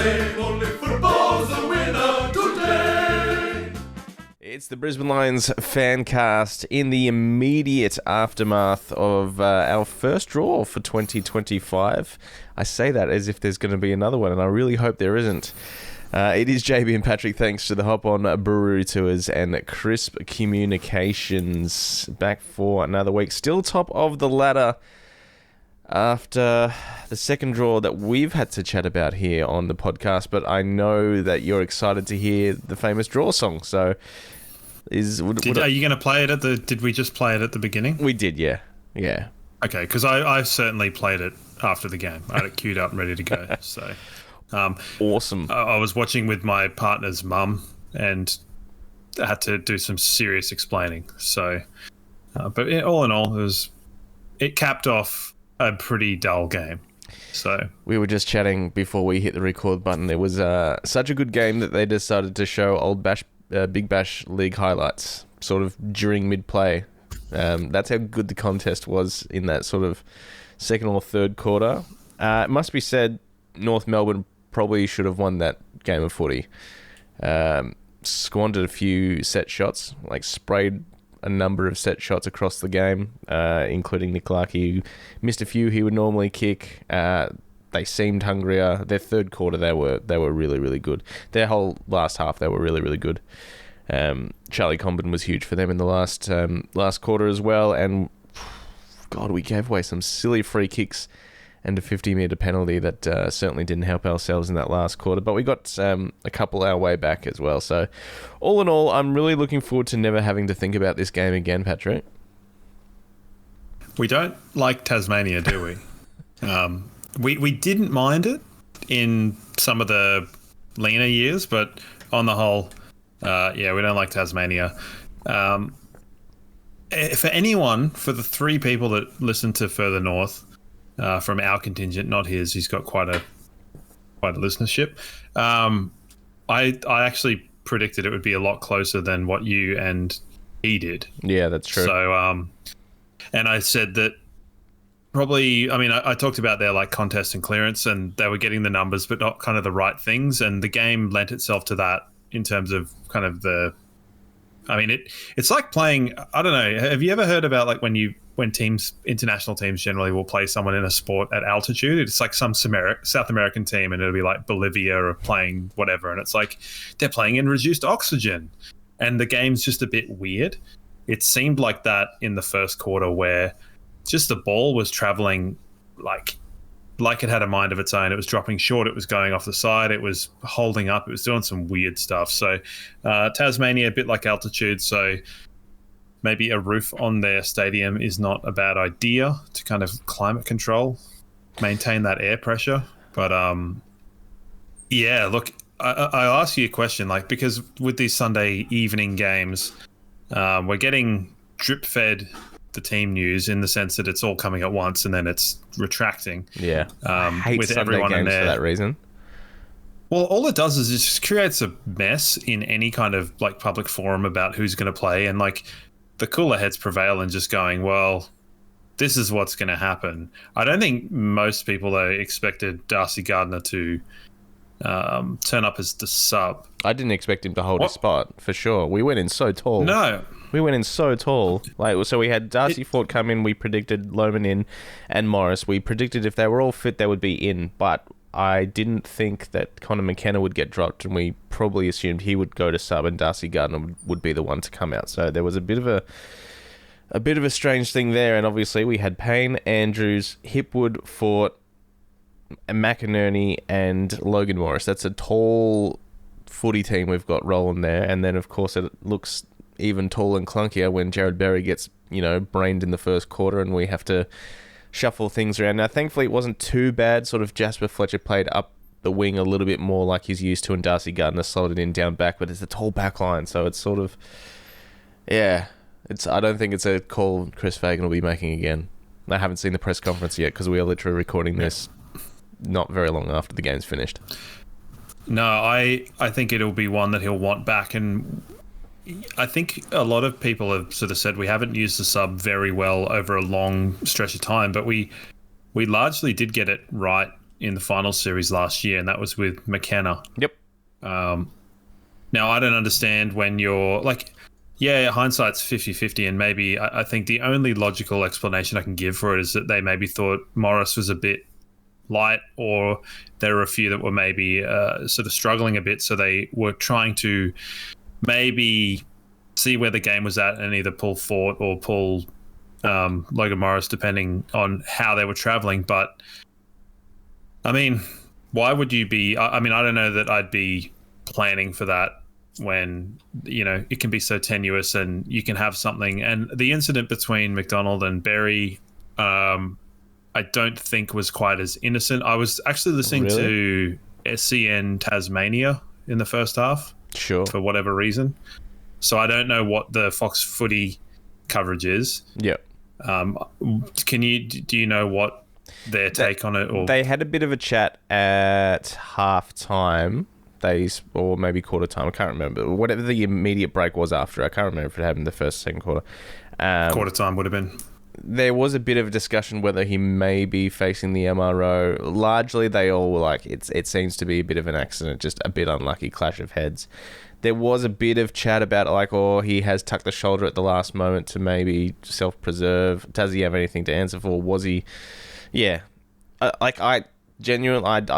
same, only football's the winner today. It's the Brisbane Lions fancast in the immediate aftermath of our first draw for 2025. I say that as if there's going to be another one, and I really hope there isn't. It is JB and Patrick, thanks to the Hop On Brewery Tours and Crisp Communications. Back for another week. Still top of the ladder after the second draw that we've had to chat about here on the podcast, but I know that you're excited to hear the famous draw song. So, are you going to play it at the? Did we just play it at the beginning? We did, yeah. Okay, because I certainly played it after the game. I had it queued up and ready to go. So, awesome. I was watching with my partner's mum and I had to do some serious explaining. So, but all in all, it capped off a pretty dull game. So we were just chatting before we hit the record button. It was such a good game that they decided to show old Big Bash League highlights sort of during mid-play. That's how good the contest was in that sort of second or third quarter. It must be said, North Melbourne probably should have won that game of footy. Squandered a few set shots, like sprayed a number of set shots across the game, including Nick Larkey, who missed a few he would normally kick. They seemed hungrier. Their third quarter, they were really, really good. Their whole last half, they were really, really good. Charlie Comben was huge for them in the last quarter as well. And God, we gave away some silly free kicks and a 50-metre penalty that certainly didn't help ourselves in that last quarter. But we got a couple our way back as well. So all in all, I'm really looking forward to never having to think about this game again, Patrick. We don't like Tasmania, do we? We didn't mind it in some of the leaner years, but on the whole, we don't like Tasmania. For the three people that listen to Further North, from our contingent, not his, he's got quite a listenership. I actually predicted it would be a lot closer than what you and he did. Yeah, that's true. So, and I said that probably, I talked about their like contest and clearance, and they were getting the numbers, but not kind of the right things. And the game lent itself to that in terms of kind of it's like playing, I don't know. Have you ever heard about like when international teams generally will play someone in a sport at altitude? It's like some South American team, and it'll be like Bolivia or playing whatever. And it's like they're playing in reduced oxygen and the game's just a bit weird. It seemed like that in the first quarter, where just the ball was traveling like it had a mind of its own. It was dropping short. It was going off the side. It was holding up. It was doing some weird stuff. So Tasmania, a bit like altitude. So maybe a roof on their stadium is not a bad idea to kind of climate control, maintain that air pressure. But look, I'll ask you a question, like, because with these Sunday evening games, we're getting drip fed the team news in the sense that it's all coming at once and then it's retracting. Yeah. I hate with Sunday everyone games in there for that reason. Well, all it does is it just creates a mess in any kind of like public forum about who's going to play, and like the cooler heads prevail and just going, well, this is what's going to happen. I don't think most people though expected Darcy Gardner to turn up as the sub. I didn't expect him to hold his spot, for sure. We went in so tall. No. We went in so tall. So we had Darcy Fort come in, we predicted Lohmann in, and Morris. We predicted if they were all fit, they would be in, but I didn't think that Connor McKenna would get dropped, and we probably assumed he would go to sub and Darcy Gardner would be the one to come out. So there was a bit of a strange thing there, and obviously we had Payne, Andrews, Hipwood, Fort, McInerney, and Logan Morris. That's a tall footy team we've got rolling there, and then of course it looks even tall and clunkier when Jarrod Berry gets, brained in the first quarter and we have to shuffle things around. Now, thankfully, it wasn't too bad. Sort of Jasper Fletcher played up the wing a little bit more like he's used to, and Darcy Gardner slotted in down back, but it's a tall back line, so it's sort of, I don't think it's a call Chris Fagan will be making again. I haven't seen the press conference yet because we are literally recording this not very long after the game's finished. No, I think it'll be one that he'll want back, and I think a lot of people have sort of said we haven't used the sub very well over a long stretch of time, but we largely did get it right in the final series last year, and that was with McKenna. Yep. Now, I don't understand when you're like, yeah, hindsight's 50-50, and maybe I think the only logical explanation I can give for it is that they maybe thought Morris was a bit light, or there were a few that were maybe sort of struggling a bit, so they were trying to maybe see where the game was at and either pull Fort or pull Logan Morris, depending on how they were traveling. But I mean, why would you be? I mean, I don't know that I'd be planning for that when, you know, it can be so tenuous and you can have something. And the incident between McDonald and Berry, I don't think was quite as innocent. I was actually listening to SCN Tasmania in the first half, for whatever reason. So I don't know what the Fox Footy coverage is. Yep. Do you know what their take on it? Or they had a bit of a chat at half time, or maybe quarter time. I can't remember. Whatever the immediate break was after. I can't remember if it happened the first, second quarter. Quarter time would have been. There was a bit of a discussion whether he may be facing the MRO. Largely, they all were like, it seems to be a bit of an accident, just a bit unlucky clash of heads. There was a bit of chat about like, he has tucked the shoulder at the last moment to maybe self-preserve. Does he have anything to answer for? Was he? Yeah. I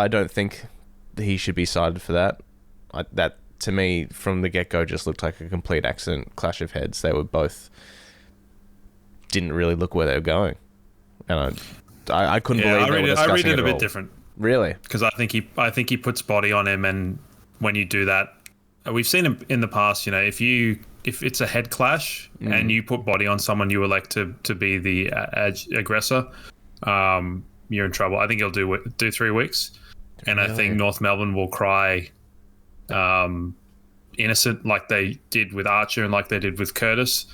don't think he should be cited for that. That, to me, from the get-go, just looked like a complete accident, clash of heads. They were both... didn't really look where they were going. And I couldn't believe they were discussing I read it a bit all. different. Really? Because I think he puts body on him, and when you do that, we've seen him in the past. You know, if it's a head clash and you put body on someone you elect to be the aggressor, you're in trouble. I think he'll do 3 weeks, and I think North Melbourne will cry innocent like they did with Archer and like they did with Curtis.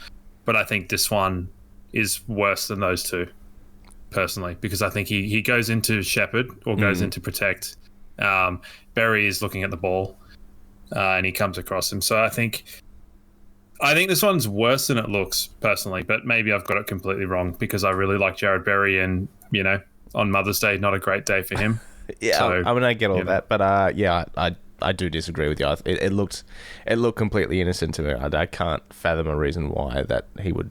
But I think this one is worse than those two, personally, because I think he goes into shepherd or goes into protect. Berry is looking at the ball, and he comes across him. So I think this one's worse than it looks, personally, but maybe I've got it completely wrong because I really like Jarrod Berry, and, you know, on Mother's Day, not a great day for him. Yeah, so, I mean, I get all that, but I do disagree with you. It looked completely innocent to me. I can't fathom a reason why that he would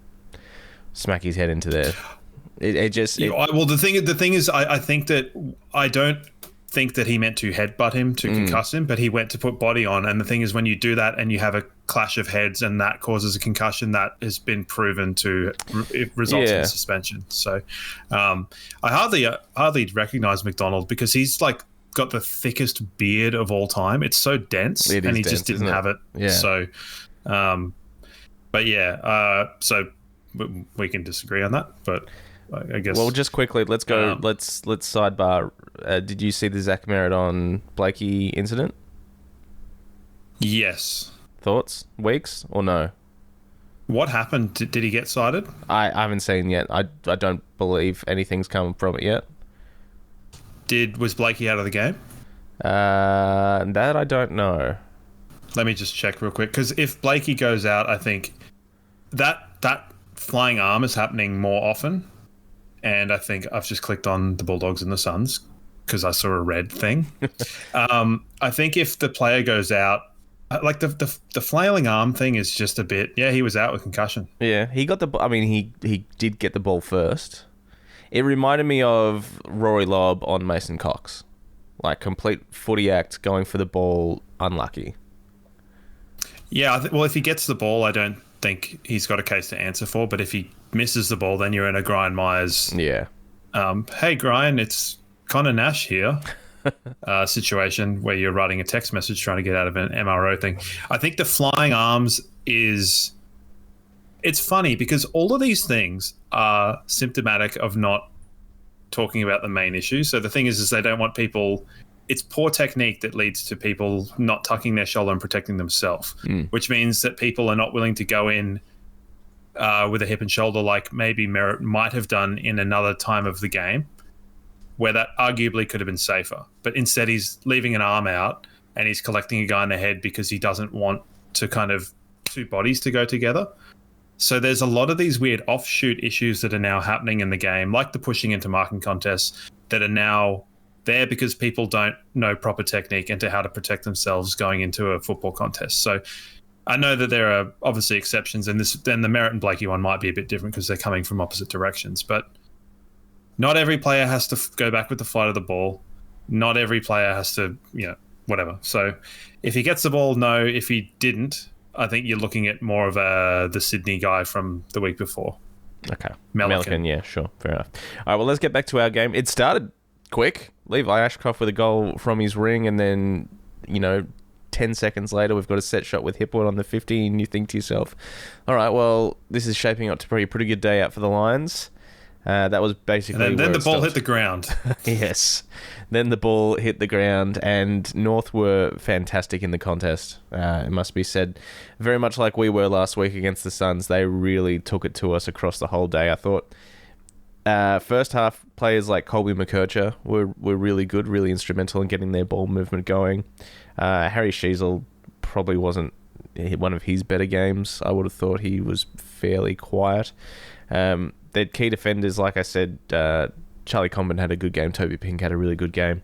smack his head into there. Well, the thing is, I think that I don't think that he meant to headbutt him to concuss him, but he went to put body on. And the thing is, when you do that and you have a clash of heads and that causes a concussion, that has been proven to result in suspension. So I hardly recognize McDonald because he's like got the thickest beard of all time. It's so dense, and he just didn't have it. Yeah. So, but yeah, so we can disagree on that, but I guess. Well, just quickly, let's go. Let's sidebar. Did you see the Zach Merritt on Blakey incident? Yes. Thoughts? Weeks or no? What happened? Did he get cited? I haven't seen yet. I don't believe anything's come from it yet. Was Blakey out of the game? That I don't know. Let me just check real quick, because if Blakey goes out, I think that flying arm is happening more often. And I think I've just clicked on the Bulldogs and the Suns because I saw a red thing. I think if the player goes out, like the flailing arm thing is just a bit. Yeah, he was out with concussion. Yeah, he got the. I mean, he did get the ball first. It reminded me of Rory Lobb on Mason Cox, like complete footy act, going for the ball, unlucky. Yeah, well, if he gets the ball, I don't think he's got a case to answer for. But if he misses the ball, then you're in a Brian Myers. Yeah. Hey, Brian, it's Connor Nash here. Situation where you're writing a text message trying to get out of an MRO thing. I think the flying arms is. It's funny because all of these things are symptomatic of not talking about the main issue. So the thing is they don't want people. It's poor technique that leads to people not tucking their shoulder and protecting themselves, which means that people are not willing to go in with a hip and shoulder like maybe Merritt might have done in another time of the game, where that arguably could have been safer. But instead he's leaving an arm out and he's collecting a guy in the head because he doesn't want to kind of two bodies to go together. So there's a lot of these weird offshoot issues that are now happening in the game, like the pushing into marking contests that there because people don't know proper technique and to how to protect themselves going into a football contest. So I know that there are obviously exceptions, and then the Merritt and Blakey one might be a bit different because they're coming from opposite directions. But not every player has to go back with the flight of the ball. Not every player has to, whatever. So if he gets the ball, no. If he didn't, I think you're looking at more of the Sydney guy from the week before. Okay. Melican. Yeah, sure. Fair enough. All right, well, let's get back to our game. It started quick. Levi Ashcroft with a goal from his ring, and then, 10 seconds later, we've got a set shot with Hipwood on the 50, and you think to yourself, all right, well, this is shaping up to be a pretty good day out for the Lions. That was basically and then where the ball hit the ground. Yes. Then the ball hit the ground, and North were fantastic in the contest. It must be said, very much like we were last week against the Suns. They really took it to us across the whole day. I thought first half players like Colby McKercher were really good, really instrumental in getting their ball movement going. Harry Sheasel probably wasn't one of his better games. I would have thought he was fairly quiet. Their key defenders, like I said, Charlie Comben had a good game. Toby Pink had a really good game.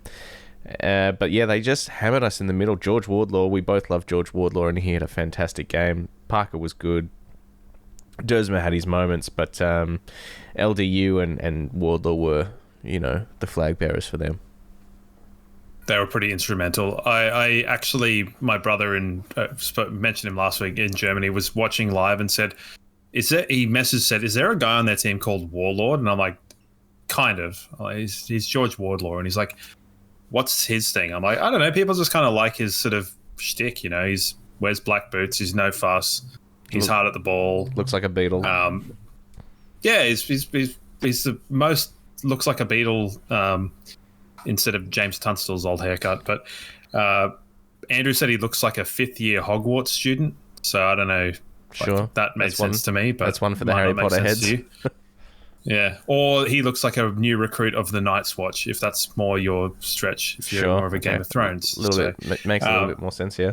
But yeah, they just hammered us in the middle. George Wardlaw, we both love George Wardlaw, and he had a fantastic game. Parker was good. Dersma had his moments, but LDU and Wardlaw were, the flag bearers for them. They were pretty instrumental. I actually, my brother mentioned him last week in Germany, was watching live and said, is there a guy on their team called Warlord? And I'm like, kind of. He's George Wardlaw. And he's like, what's his thing? I'm like, I don't know. People just kind of like his sort of shtick, He's wears black boots. He's no fuss. He's hard at the ball. Looks like a beetle. Yeah, he's the most looks like a beetle instead of James Tunstall's old haircut. But Andrew said he looks like a fifth-year Hogwarts student. So I don't know. Sure. That made sense to me. But that's one for the Harry Potter heads. Yeah. Or he looks like a new recruit of the Night's Watch, if that's more your stretch, if you're more of a Game of Thrones. Makes a little bit more sense, yeah.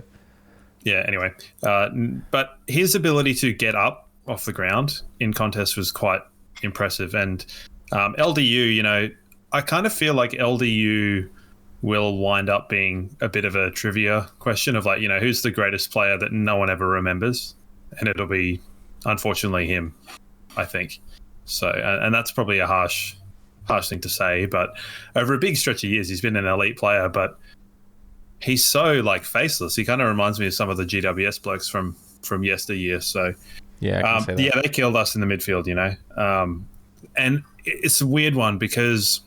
Yeah, anyway. But his ability to get up off the ground in contest was quite impressive. And LDU, I kind of feel like LDU will wind up being a bit of a trivia question of who's the greatest player that no one ever remembers? And it'll be, unfortunately, him, I think. So, and that's probably a harsh thing to say, but over a big stretch of years, he's been an elite player, but he's so faceless. He kind of reminds me of some of the GWS blokes from yesteryear. So, yeah, they killed us in the midfield, and it's a weird one because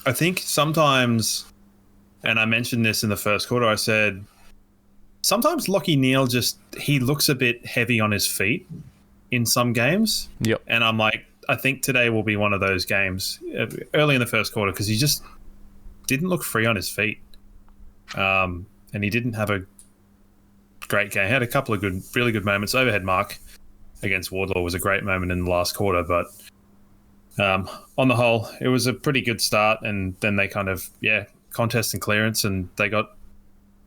I think sometimes, and I mentioned this in the first quarter, I said, sometimes Lachie Neale he looks a bit heavy on his feet in some games. Yep. And I'm like, I think today will be one of those games early in the first quarter because he just didn't look free on his feet. And he didn't have a great game. He had a couple of really good moments. Overhead mark against Wardlaw was a great moment in the last quarter, but on the whole, it was a pretty good start. And then they kind of, contest and clearance, and they got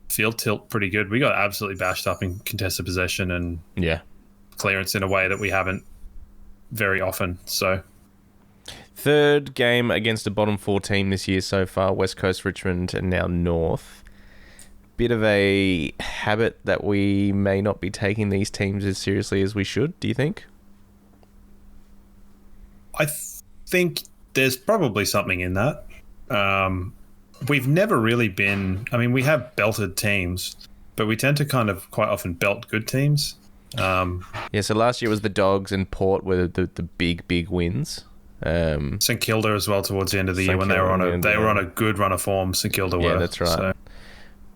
field tilt pretty good. We got absolutely bashed up in contested possession and clearance in a way that we haven't very often. So, third game against a bottom four team this year so far, West Coast, Richmond, and now North. Bit of a habit that we may not be taking these teams as seriously as we should, do you think? I think there's probably something in that. We've never really been... I mean, we have belted teams, but we tend to kind of quite often belt good teams. So last year was the Dogs and Port were the big wins. St Kilda as well towards the end of the year when they were on a good run of form. St Kilda were. Yeah, that's right. So.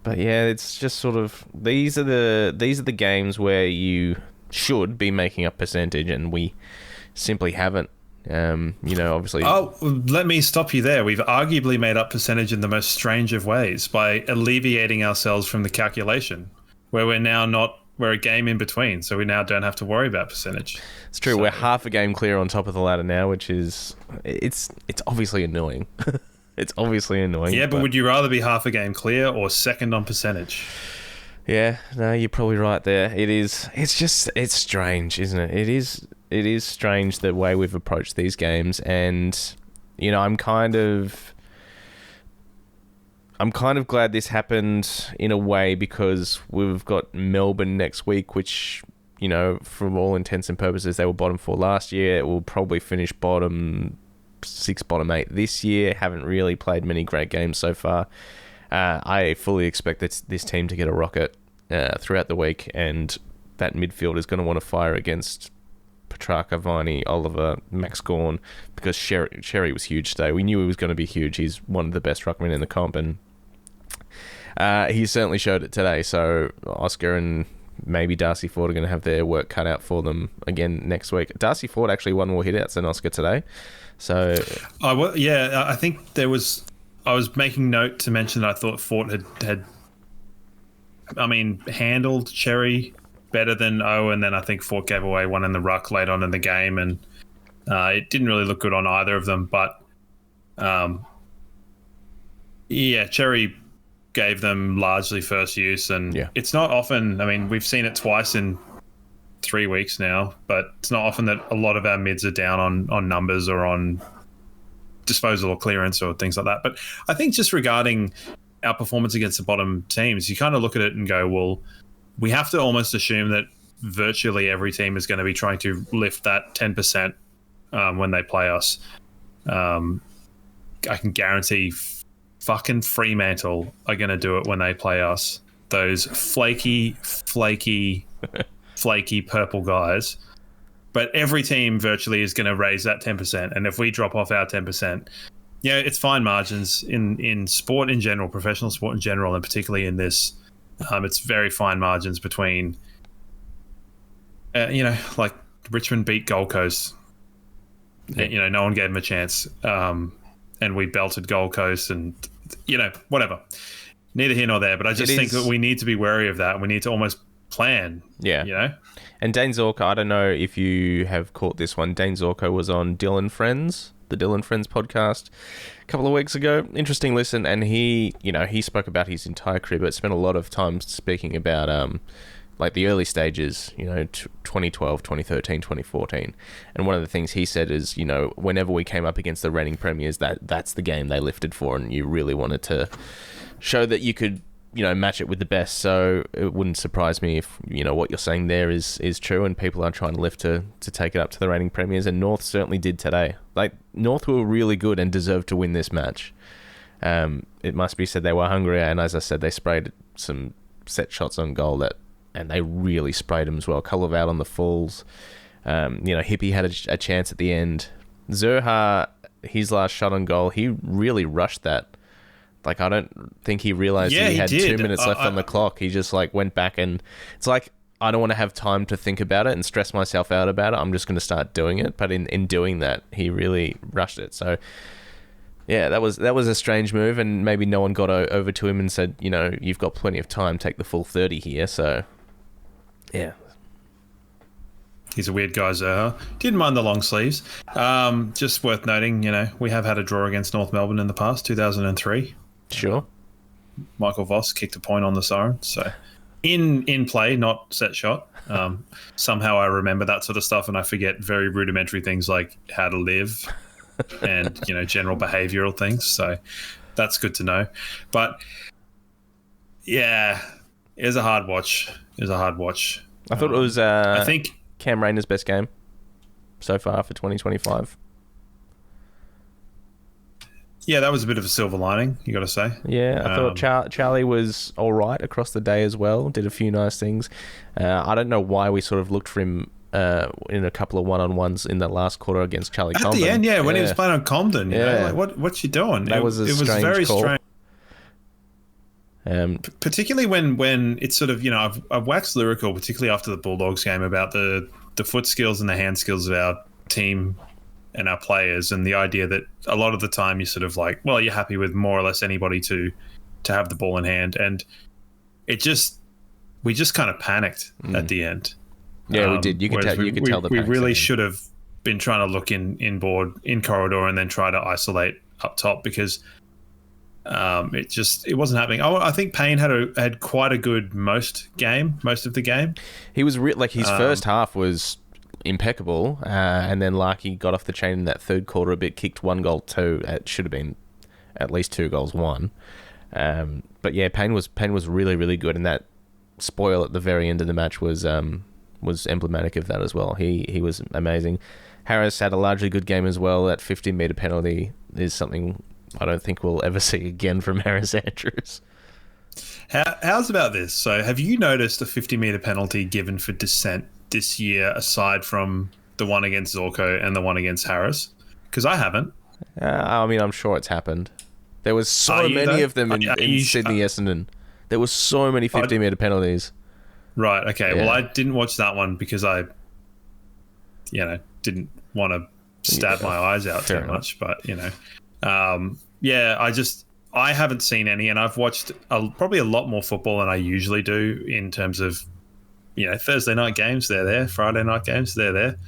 But yeah, it's just sort of these are the games where you should be making up percentage, and we simply haven't. Obviously. Oh, let me stop you there. We've arguably made up percentage in the most strange of ways by alleviating ourselves from the calculation, where we're a game in between, so we now don't have to worry about percentage. It's true. We're half a game clear on top of the ladder now, which is it's obviously annoying. It's obviously annoying. Yeah, but would you rather be half a game clear or second on percentage? Yeah, no, you're probably right there. It is. It's strange, isn't it? It is strange the way we've approached these games, and I'm kind of I'm kind of glad this happened in a way because we've got Melbourne next week, which, you know, from all intents and purposes, they were bottom 4 last year. It will probably finish bottom 6, bottom 8 this year. Haven't really played many great games so far. I fully expect this team to get a rocket throughout the week, and that midfield is going to want to fire against Petrarca, Viney, Oliver, Max Gawn, because Sherry was huge today. We knew he was going to be huge. He's one of the best ruckmen in the comp, and he certainly showed it today. So Oscar and maybe Darcy Ford are going to have their work cut out for them again next week. Darcy Ford actually won more hit-outs than Oscar today. So I think I was making note to mention that I thought Ford had handled Cherry better than O, and then I think Fort gave away one in the ruck late on in the game, and it didn't really look good on either of them. But Cherry gave them largely first use, and it's not often. I mean, we've seen it twice in 3 weeks now, but it's not often that a lot of our mids are down on numbers or on disposal or clearance or things like that. But I think just regarding our performance against the bottom teams, you kind of look at it and go, well, we have to almost assume that virtually every team is going to be trying to lift that 10% when they play us. I can guarantee fucking Fremantle are going to do it when they play us. Those flaky purple guys. But every team virtually is going to raise that 10%. And if we drop off our 10%, it's fine margins in sport in general, professional sport in general, and particularly in this. It's very fine margins between, like Richmond beat Gold Coast. No one gave them a chance. And we belted Gold Coast and, whatever. Neither here nor there. But I just think that we need to be wary of that. We need to almost plan. Yeah. And Dane Zorko, I don't know if you have caught this one. Dane Zorko was on Dylan Friends, the Dylan Friends podcast a couple of weeks ago. Interesting listen. And he spoke about his entire career, but spent a lot of time speaking about like the early stages, 2012, 2013, 2014. And one of the things he said is, whenever we came up against the reigning premiers, that's the game they lifted for, and you really wanted to show that you could, match it with the best. So it wouldn't surprise me if, what you're saying there is true, and people are trying to lift to take it up to the reigning premiers, and North certainly did today. Like, North were really good and deserved to win this match. It must be said they were hungrier, and as I said, they sprayed some set shots on goal and they really sprayed them as well. Culliver out on the falls. Hippie had a chance at the end. Zerha, his last shot on goal, he really rushed that. Like, I don't think he realised that he had 2 minutes left on the clock. He just, went back, and it's like, I don't want to have time to think about it and stress myself out about it. I'm just going to start doing it. But in doing that, he really rushed it. So, yeah, that was a strange move, and maybe no one got over to him and said, you've got plenty of time, take the full 30 here. So, yeah. He's a weird guy, Zerha. Didn't mind the long sleeves. Just worth noting, we have had a draw against North Melbourne in the past, 2003. Sure. Michael Voss kicked a point on the siren. So, in play, not set shot. Somehow I remember that sort of stuff, and I forget very rudimentary things like how to live and, general behavioural things. So that's good to know. But, yeah, it was a hard watch. I thought it was I think Cam Rayner's best game so far for 2025. Yeah, that was a bit of a silver lining, you got to say. Yeah, I thought Charlie was all right across the day as well. Did a few nice things. I don't know why we sort of looked for him in a couple of one-on-ones in that last quarter against Charlie Comben. At the end, when he was playing on Comben, what's you doing? That was a strange call. Particularly when it's sort of, I've waxed lyrical, particularly after the Bulldogs game, about the foot skills and the hand skills of our team and our players, and the idea that a lot of the time you're sort of like, well, you're happy with more or less anybody to have the ball in hand, and we just kind of panicked at the end. Yeah, we did. You could tell the panic. We really should have been trying to look in corridor and then try to isolate up top, because it wasn't happening. I think Payne had quite a good most of the game. He was his first half was impeccable, and then Larky got off the chain in that third quarter a bit, kicked 1 goal, 2. It should have been at least 2 goals, 1. But yeah, Payne was really, really good, and that spoil at the very end of the match was emblematic of that as well. He was amazing. Harris had a largely good game as well. That 50-metre penalty is something I don't think we'll ever see again from Harris Andrews. How's about this? So have you noticed a 50-metre penalty given for dissent this year, aside from the one against Zorko and the one against Harris? Because I haven't. I mean, I'm sure it's happened. There was so many of them in Sydney Essendon. There was so many 50-metre penalties. Right, okay. Yeah. Well, I didn't watch that one because I, didn't want to stab my eyes out too much. But, I haven't seen any, and I've watched probably a lot more football than I usually do in terms of, Thursday night games, they're there. Friday night games, they're there.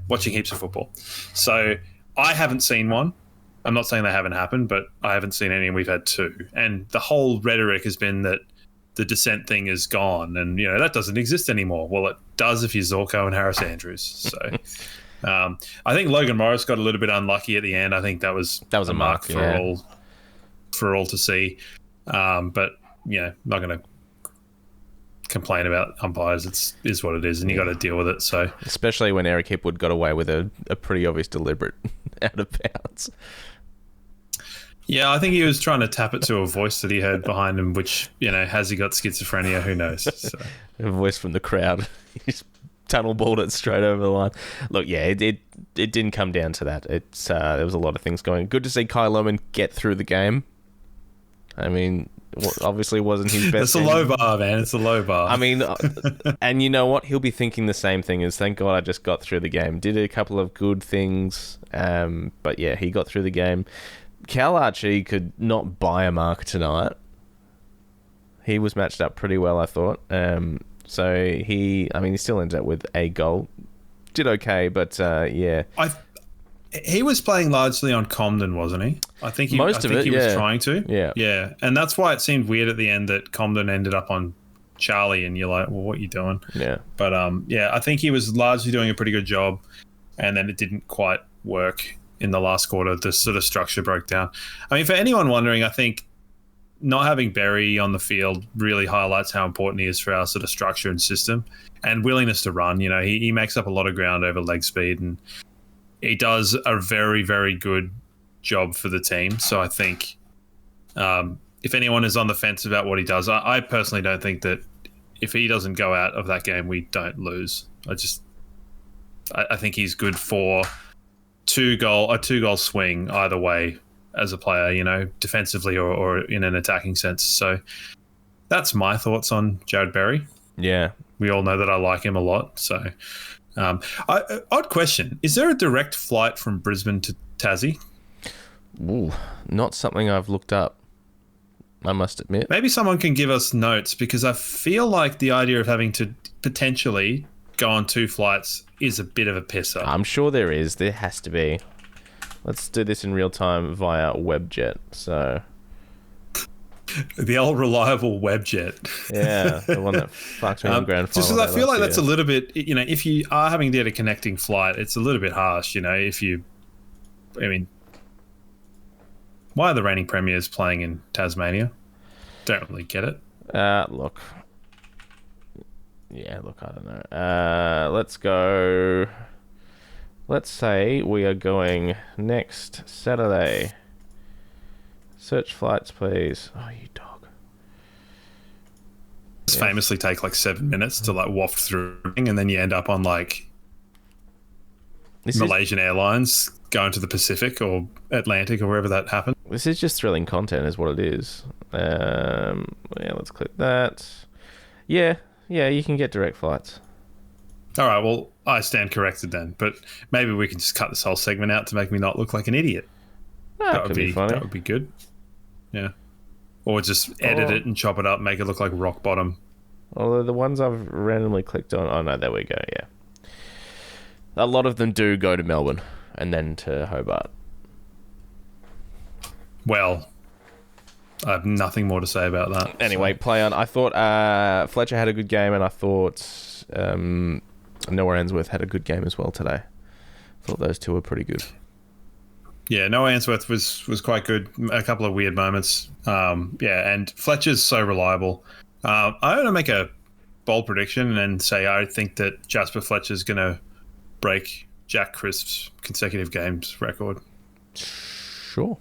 Watching heaps of football. So I haven't seen one. I'm not saying they haven't happened, but I haven't seen any, and we've had two. And the whole rhetoric has been that the dissent thing is gone, and that doesn't exist anymore. Well, it does if you're Zorko and Harris Andrews. So I think Logan Morris got a little bit unlucky at the end. I think that was a mark for all to see. But not going to complain about umpires. It is what it is, and you got to deal with it. So especially when Eric Hipwood got away with a pretty obvious deliberate out of bounds. Yeah, I think he was trying to tap it to a voice that he heard behind him, which, has he got schizophrenia? Who knows? So. A voice from the crowd. He's tunnel balled it straight over the line. Look, yeah, it didn't come down to that. There was a lot of things going. Good to see Kai Lohmann get through the game. I mean, obviously wasn't his best. It's a low bar, man. It's a low bar. I mean, and you know what? He'll be thinking the same thing as, thank God I just got through the game. Did a couple of good things, but yeah, he got through the game. Cal Archie could not buy a mark tonight. He was matched up pretty well, I thought. So he still ended up with a goal. Did okay, but yeah. He was playing largely on Comden, wasn't he? I think he was trying to. Yeah. Yeah. And that's why it seemed weird at the end that Comden ended up on Charlie, and you're like, well, what are you doing? Yeah. But I think he was largely doing a pretty good job, and then it didn't quite work in the last quarter. The sort of structure broke down. I mean, for anyone wondering, I think not having Berry on the field really highlights how important he is for our sort of structure and system and willingness to run. He makes up a lot of ground over leg speed, and he does a very, very good job for the team. So I think if anyone is on the fence about what he does, I personally don't think that if he doesn't go out of that game, we don't lose. I think he's good for a two-goal swing either way as a player, defensively or in an attacking sense. So that's my thoughts on Jarrod Berry. Yeah. We all know that I like him a lot. So odd question. Is there a direct flight from Brisbane to Tassie? Ooh, not something I've looked up, I must admit. Maybe someone can give us notes, because I feel like the idea of having to potentially go on two flights is a bit of a pisser. I'm sure there is. There has to be. Let's do this in real time via Webjet. So the old reliable Webjet. Yeah, the one that fucked me in the grand final. Just because I feel like that's a little bit, if you are having to get a connecting flight, it's a little bit harsh, why are the reigning premiers playing in Tasmania? Don't really get it. Look, I don't know. Let's go. Let's say we are going next Saturday. Search flights, please. Oh, you dog. It's famously take like 7 minutes to waft through, and then you end up on Malaysian Airlines going to the Pacific or Atlantic or wherever that happened. This is just thrilling content, is what it is. Let's click that. Yeah, you can get direct flights. All right, well, I stand corrected then, but maybe we can just cut this whole segment out to make me not look like an idiot. That would be funny. That would be good. Yeah. Or just edit it and chop it up, make it look like rock bottom. Although the ones I've randomly clicked on... Oh, no, there we go, yeah. A lot of them do go to Melbourne and then to Hobart. Well, I have nothing more to say about that. Anyway, play on. I thought Fletcher had a good game, and I thought Noah Answorth had a good game as well today. I thought those two were pretty good. Yeah, Noah Answorth was quite good. A couple of weird moments. And Fletcher's so reliable. I'm going to make a bold prediction and say I think that Jasper Fletcher's going to break Jack Crisp's consecutive games record. Sure.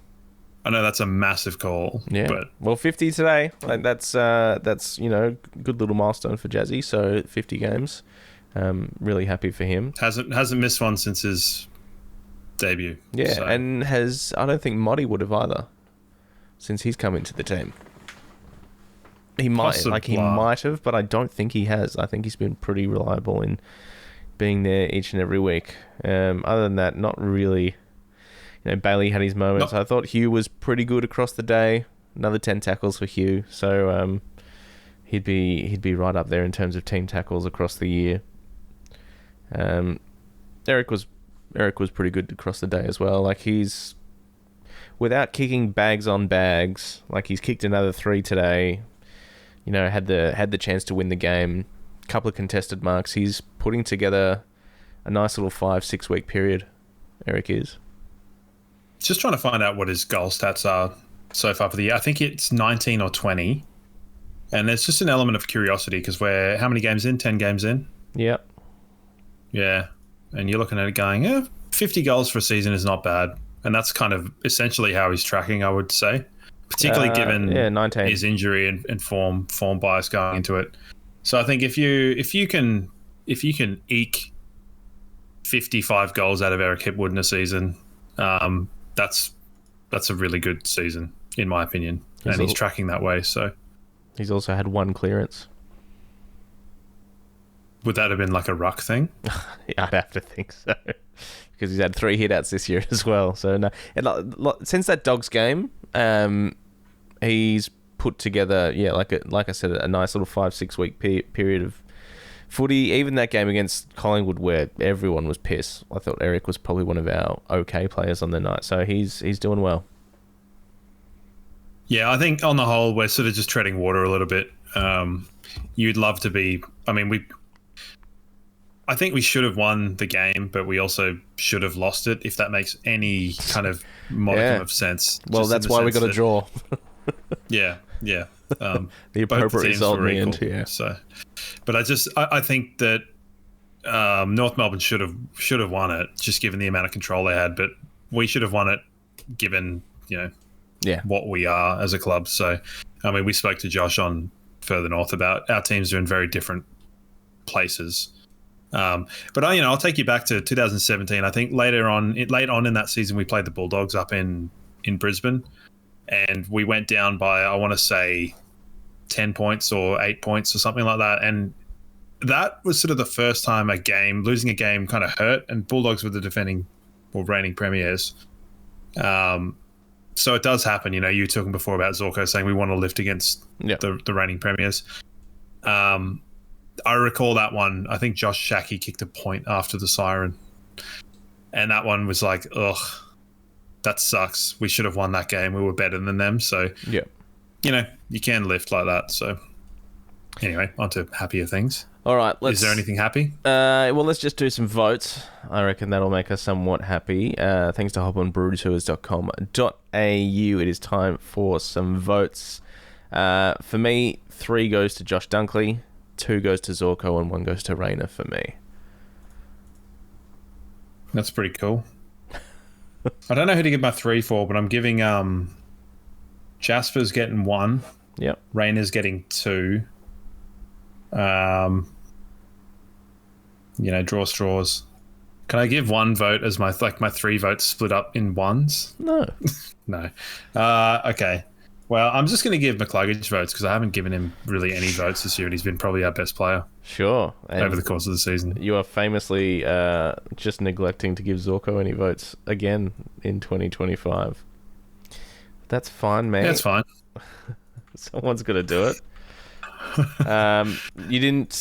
I know that's a massive call. Yeah. But well, 50 today. Like that's good little milestone for Jazzy. So 50 games. Really happy for him. Hasn't missed one since his debut. Yeah, so. and I don't think Moddy would have either, since he's come into the team. He might have, but I don't think he has. I think he's been pretty reliable in being there each and every week. Other than that, not really. Bailey had his moments. I thought Hugh was pretty good across the day. Another 10 tackles for Hugh, so he'd be right up there in terms of team tackles across the year. Eric was pretty good across the day as well. Like he's, without kicking bags on bags, like he's kicked another 3 today. Had the chance to win the game. Couple of contested marks. He's putting together a nice little 5-6 week period. Eric is. Just trying to find out what his goal stats are so far for the year. I think it's 19 or 20. And there's just an element of curiosity because we're how many games in? 10 games in? Yep. Yeah. And you're looking at it going, 50 goals for a season is not bad. And that's kind of essentially how he's tracking, I would say. Particularly given 19. his injury and form bias going into it. So I think if you can eke 55 goals out of Eric Hipwood in a season, that's a really good season, in my opinion. He's tracking that way, so. He's also had 1 clearance. Would that have been like a ruck thing? Yeah, I'd have to think so. Because he's had 3 hitouts this year as well. So no, since that Dogs game, he's put together, like I said, a nice little 5-6 week period of footy. Even that game against Collingwood, where everyone was pissed, I thought Eric was probably one of our okay players on the night. So he's doing well. Yeah, I think on the whole, we're sort of just treading water a little bit. You'd love to be. I think we should have won the game, but we also should have lost it, if that makes any kind of modicum of sense. Well, that's why we got a draw. Yeah. The appropriate result in the end, yeah. So, but I think that North Melbourne should have won it, just given the amount of control they had. But we should have won it, given what we are as a club. So, we spoke to Josh on Further North about our teams are in very different places. But I'll take you back to 2017. I think late on in that season, we played the Bulldogs up in Brisbane, and we went down by, I want to say, 10 points or 8 points or something like that. And that was sort of the first time losing a game kind of hurt, and Bulldogs were the defending or reigning premiers. So it does happen. You were talking before about Zorko saying we want to lift against the reigning premiers. I recall that one. I think Josh Shackey kicked a point after the siren. And that one was like, ugh, that sucks. We should have won that game. We were better than them. So, you can lift like that. So, anyway, on to happier things. All right. Is there anything happy? Well, let's just do some votes. I reckon that'll make us somewhat happy. Thanks to hoponbrewtours.com.au. It is time for some votes. For me, 3 goes to Josh Dunkley, 2 goes to Zorko, and 1 goes to Rayner for me. That's pretty cool. I don't know who to give my 3 for, but I'm giving Jasper's getting 1. Yep. Rayner's getting 2. Draw straws. Can I give 1 vote as my 3 votes split up in 1s? No. No. Okay. Well, I'm just going to give McCluggage votes because I haven't given him really any votes this year, and he's been probably our best player. Sure. And over the course of the season. You are famously just neglecting to give Zorko any votes again in 2025. That's fine, man. Yeah, that's fine. Someone's got to do it. You didn't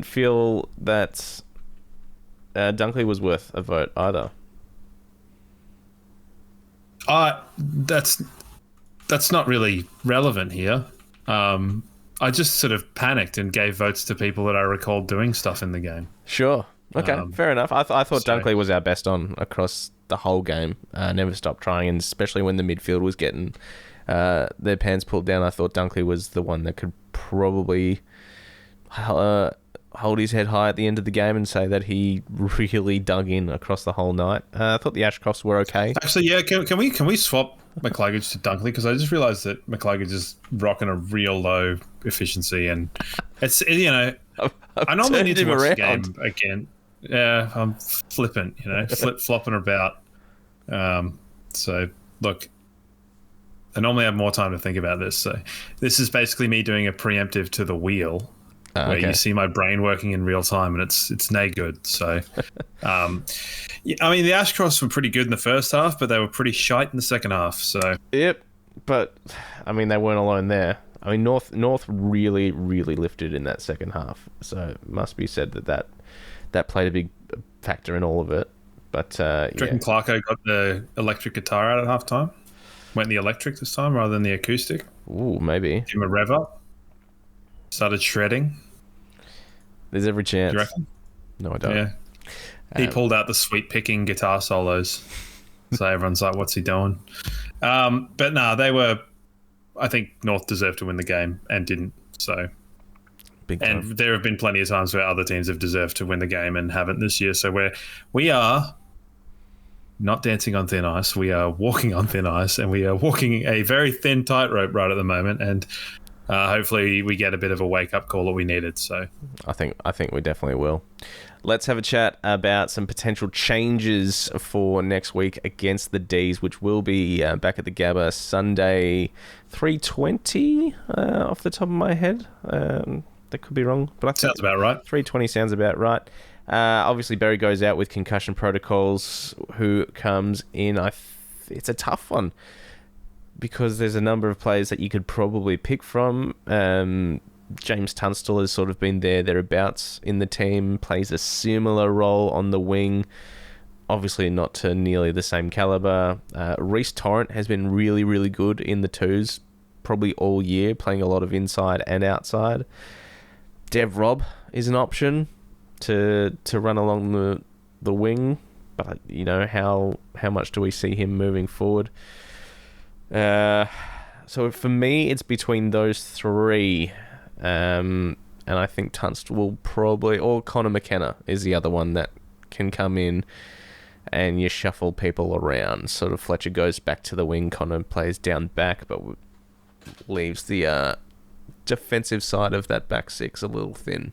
feel that Dunkley was worth a vote either. That's not really relevant here. I just sort of panicked and gave votes to people that I recalled doing stuff in the game. Sure. Okay, fair enough. I thought Dunkley was our best on across the whole game. Never stopped trying, and especially when the midfield was getting their pants pulled down, I thought Dunkley was the one that could probably hold his head high at the end of the game and say that he really dug in across the whole night. I thought the Ashcrofts were okay. Actually, yeah, can we swap McCluggage to Dunkley? Because I just realised that McCluggage is rocking a real low efficiency, and it's I normally need to watch the game again. Yeah, I'm flippant, flip-flopping about. So, look, I normally have more time to think about this. So this is basically me doing a preemptive to the wheel, where you see my brain working in real time, and it's no good. So, I mean, the Ashcrofts were pretty good in the first half, but they were pretty shite in the second half. So yep, but I mean, they weren't alone there. I mean, North really, really lifted in that second half. So it must be said that played a big factor in all of it. But do you reckon Clarko got the electric guitar out at half time? Went the electric this time rather than the acoustic? Ooh, maybe. Give him a rev up. Started shredding. There's every chance. Do you reckon? No, I don't. Yeah. He pulled out the sweet picking guitar solos. So everyone's like, what's he doing? But no, I think North deserved to win the game and didn't. So, big time. and there have been plenty of times where other teams have deserved to win the game and haven't this year. So we are not dancing on thin ice. We are walking on thin ice, and we are walking a very thin tightrope right at the moment. And hopefully we get a bit of a wake-up call that we needed. So I think we definitely will. Let's have a chat about some potential changes for next week against the D's, which will be back at the Gabba Sunday, 3:20 off the top of my head. That could be wrong, but I think sounds about right. 3:20 sounds about right. Obviously, Berry goes out with concussion protocols. Who comes in? It's a tough one because there's a number of players that you could probably pick from. James Tunstall has sort of been thereabouts in the team, plays a similar role on the wing, obviously not to nearly the same calibre. Reece Torrent has been really, really good in the twos, probably all year, playing a lot of inside and outside. Dev Robb is an option to run along the wing, but how much do we see him moving forward? So for me, it's between those three. And I think Tunstall will probably, or Connor McKenna is the other one that can come in and you shuffle people around. Sort of Fletcher goes back to the wing, Connor plays down back, but leaves the defensive side of that back six a little thin.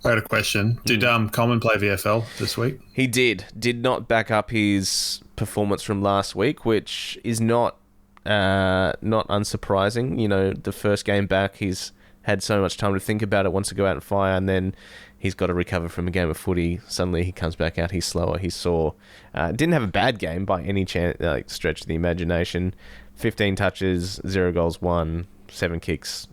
I had a question. Did Coleman play VFL this week? He did not back up his performance from last week, which is not unsurprising. The first game back, he's had so much time to think about it, wants to go out and fire, and then he's got to recover from a game of footy. Suddenly he comes back out, he's slower, he's sore. Didn't have a bad game by any stretch of the imagination. 15 touches, 0 goals, 1, 7 kicks,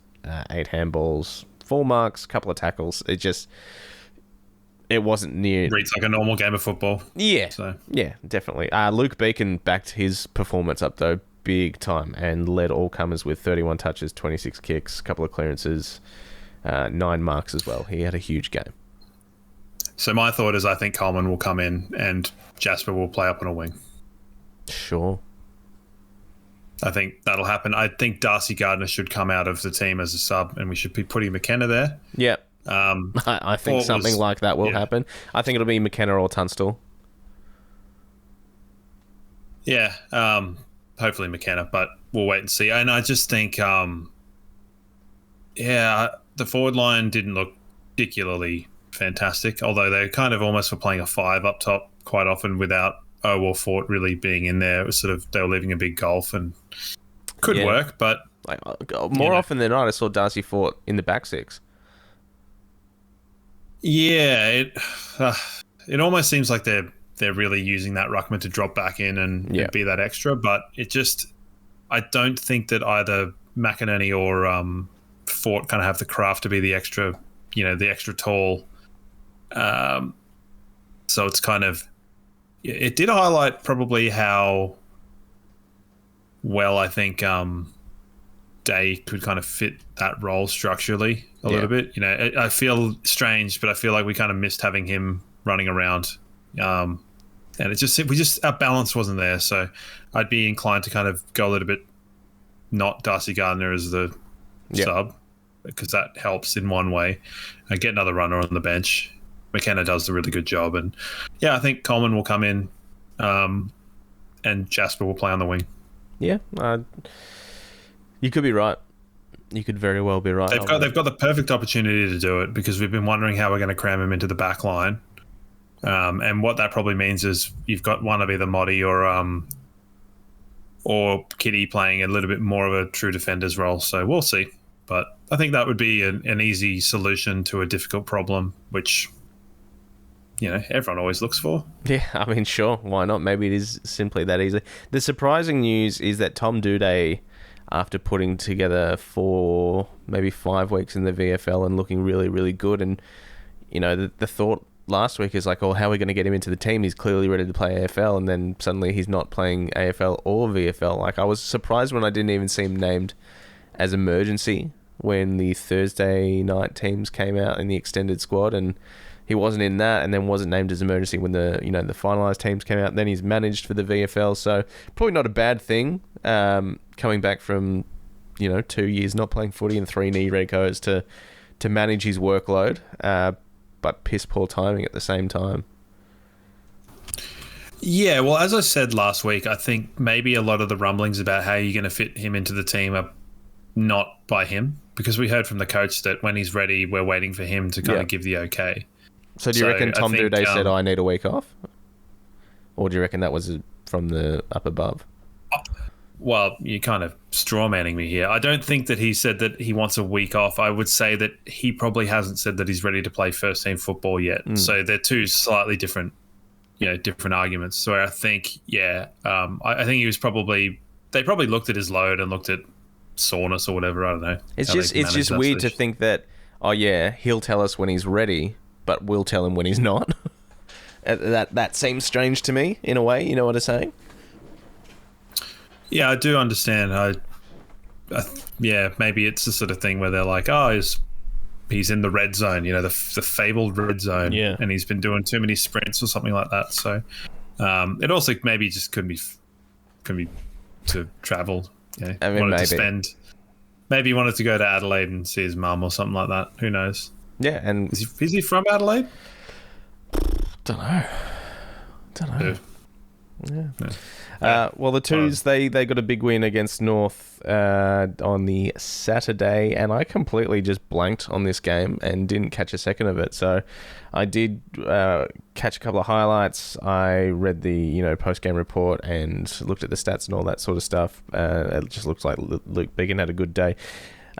8 handballs, 4 marks, couple of tackles. It wasn't near... Reads like a normal game of football. Yeah, yeah, definitely. Luke Beacon backed his performance up, though, big time, and led all comers with 31 touches, 26 kicks, a couple of clearances, 9 marks as well. He had a huge game. So my thought is I think Coleman will come in and Jasper will play up on a wing. Sure. I think that'll happen. I think Darcy Gardner should come out of the team as a sub, and we should be putting McKenna there. Yeah. I think something like that will happen. I think it'll be McKenna or Tunstall. Yeah. Hopefully McKenna, but we'll wait and see. And I just think, the forward line didn't look particularly fantastic, although they kind of almost were playing a 5 up top quite often without Fort really being in there. It was sort of, they were leaving a big gulf and could work, but... More often than not, I saw Darcy Fort in the back six. Yeah, it almost seems like they're really using that ruckman to drop back in and be that extra, but I don't think that either McInerney or Fort kind of have the craft to be the extra tall. So it's kind of, it did highlight probably how well I think Day could kind of fit that role structurally a little bit. I feel strange, but I feel like we kind of missed having him running around. And our balance wasn't there. So I'd be inclined to kind of go a little bit not Darcy Gardner as the sub, because that helps in one way. And get another runner on the bench. McKenna does a really good job. And I think Coleman will come in and Jasper will play on the wing. Yeah, you could be right. You could very well be right. They've got the perfect opportunity to do it, because we've been wondering how we're going to cram him into the back line. And what that probably means is you've got one of either Modi or Kitty playing a little bit more of a true defender's role. So we'll see. But I think that would be an easy solution to a difficult problem, which everyone always looks for. Yeah, I mean, sure, why not? Maybe it is simply that easy. The surprising news is that Tom Doedee, after putting together 4, maybe 5 weeks in the VFL and looking really, really good, and the thought last week is like, oh, how are we going to get him into the team? He's clearly ready to play AFL, and then suddenly he's not playing AFL or VFL. Like, I was surprised when I didn't even see him named as emergency when the Thursday night teams came out in the extended squad, and he wasn't in that, and then wasn't named as emergency when the finalised teams came out. Then he's managed for the VFL, so probably not a bad thing. Coming back from 2 years not playing footy and 3 knee recos to manage his workload, but piss poor timing at the same time. Yeah, well, as I said last week, I think maybe a lot of the rumblings about how you're going to fit him into the team are not by him, because we heard from the coach that when he's ready, we're waiting for him to kind of give the okay. So do you reckon Tom Doedee said, I need a week off? Or do you reckon that was from the up above? Well, you're kind of straw-manning me here. I don't think that he said that he wants a week off. I would say that he probably hasn't said that he's ready to play first-team football yet. So they're two slightly different arguments. So I think, I think he was they probably looked at his load and looked at soreness or whatever. I don't know. It's just weird to think that, he'll tell us when he's ready, but we'll tell him when he's not. That seems strange to me, in a way. You know what I'm saying? Yeah, I do understand. Maybe it's the sort of thing where they're like, oh, he's in the red zone, the fabled red zone, and he's been doing too many sprints or something like that. So it also maybe just could be to travel. I mean, maybe he wanted to go to Adelaide and see his mum or something like that. Who knows? Yeah, and is he from Adelaide? Don't know. Yeah. Well, the Twos, they got a big win against North on the Saturday, and I completely just blanked on this game and didn't catch a second of it. So I did catch a couple of highlights. I read the post-game report and looked at the stats and all that sort of stuff. It just looks like Luke Biggin had a good day.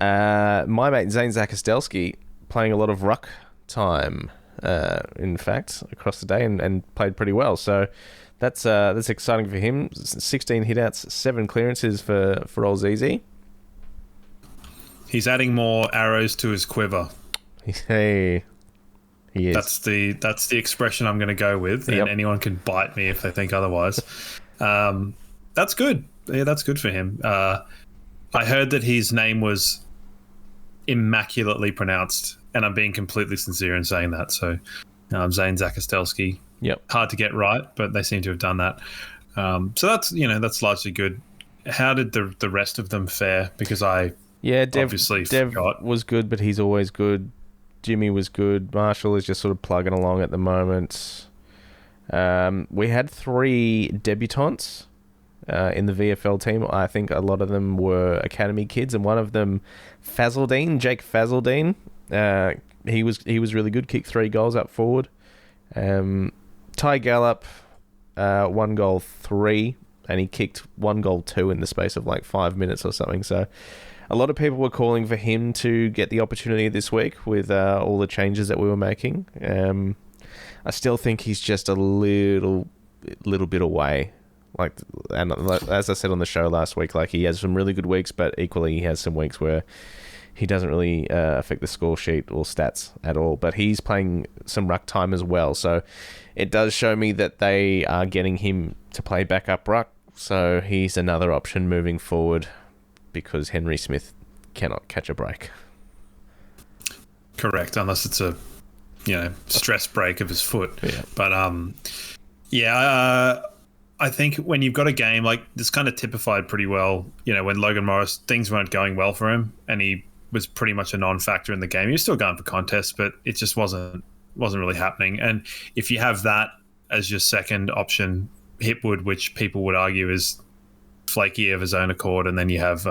My mate Zane Zakostelski playing a lot of ruck time, in fact, across the day and played pretty well. So that's exciting for him. 16 hitouts, 7 clearances for old ZZ. He's adding more arrows to his quiver. Hey, he is. That's the expression I'm going to go with, and anyone can bite me if they think otherwise. That's good. Yeah, that's good for him. I heard that his name was immaculately pronounced, and I'm being completely sincere in saying that. So, Zane Zakostelski. Yep. Hard to get right, but they seem to have done that. So that's largely good. How did the rest of them fare? Because Dev forgot. Was good, but he's always good. Jimmy was good. Marshall is just sort of plugging along at the moment. We had 3 debutants in the VFL team. I think a lot of them were academy kids, and one of them, Jake Fazaldine. He was really good. Kicked 3 goals up forward. Ty Gallup, 1 goal 3, and he kicked 1 goal 2 in the space of like 5 minutes or something. So a lot of people were calling for him to get the opportunity this week with all the changes that we were making. I still think he's just a little bit away. And as I said on the show last week, like, he has some really good weeks, but equally he has some weeks where he doesn't really affect the score sheet or stats at all. But he's playing some ruck time as well, so it does show me that they are getting him to play backup ruck. So he's another option moving forward, because Henry Smith cannot catch a break. Correct, unless it's a stress break of his foot. Yeah. But Yeah, I think when you've got a game like this, kind of typified pretty well. When Logan Morris, things weren't going well for him, and he was pretty much a non-factor in the game. He was still going for contests, but it just wasn't really happening. And if you have that as your second option, Hipwood, which people would argue is flaky of his own accord, and then you have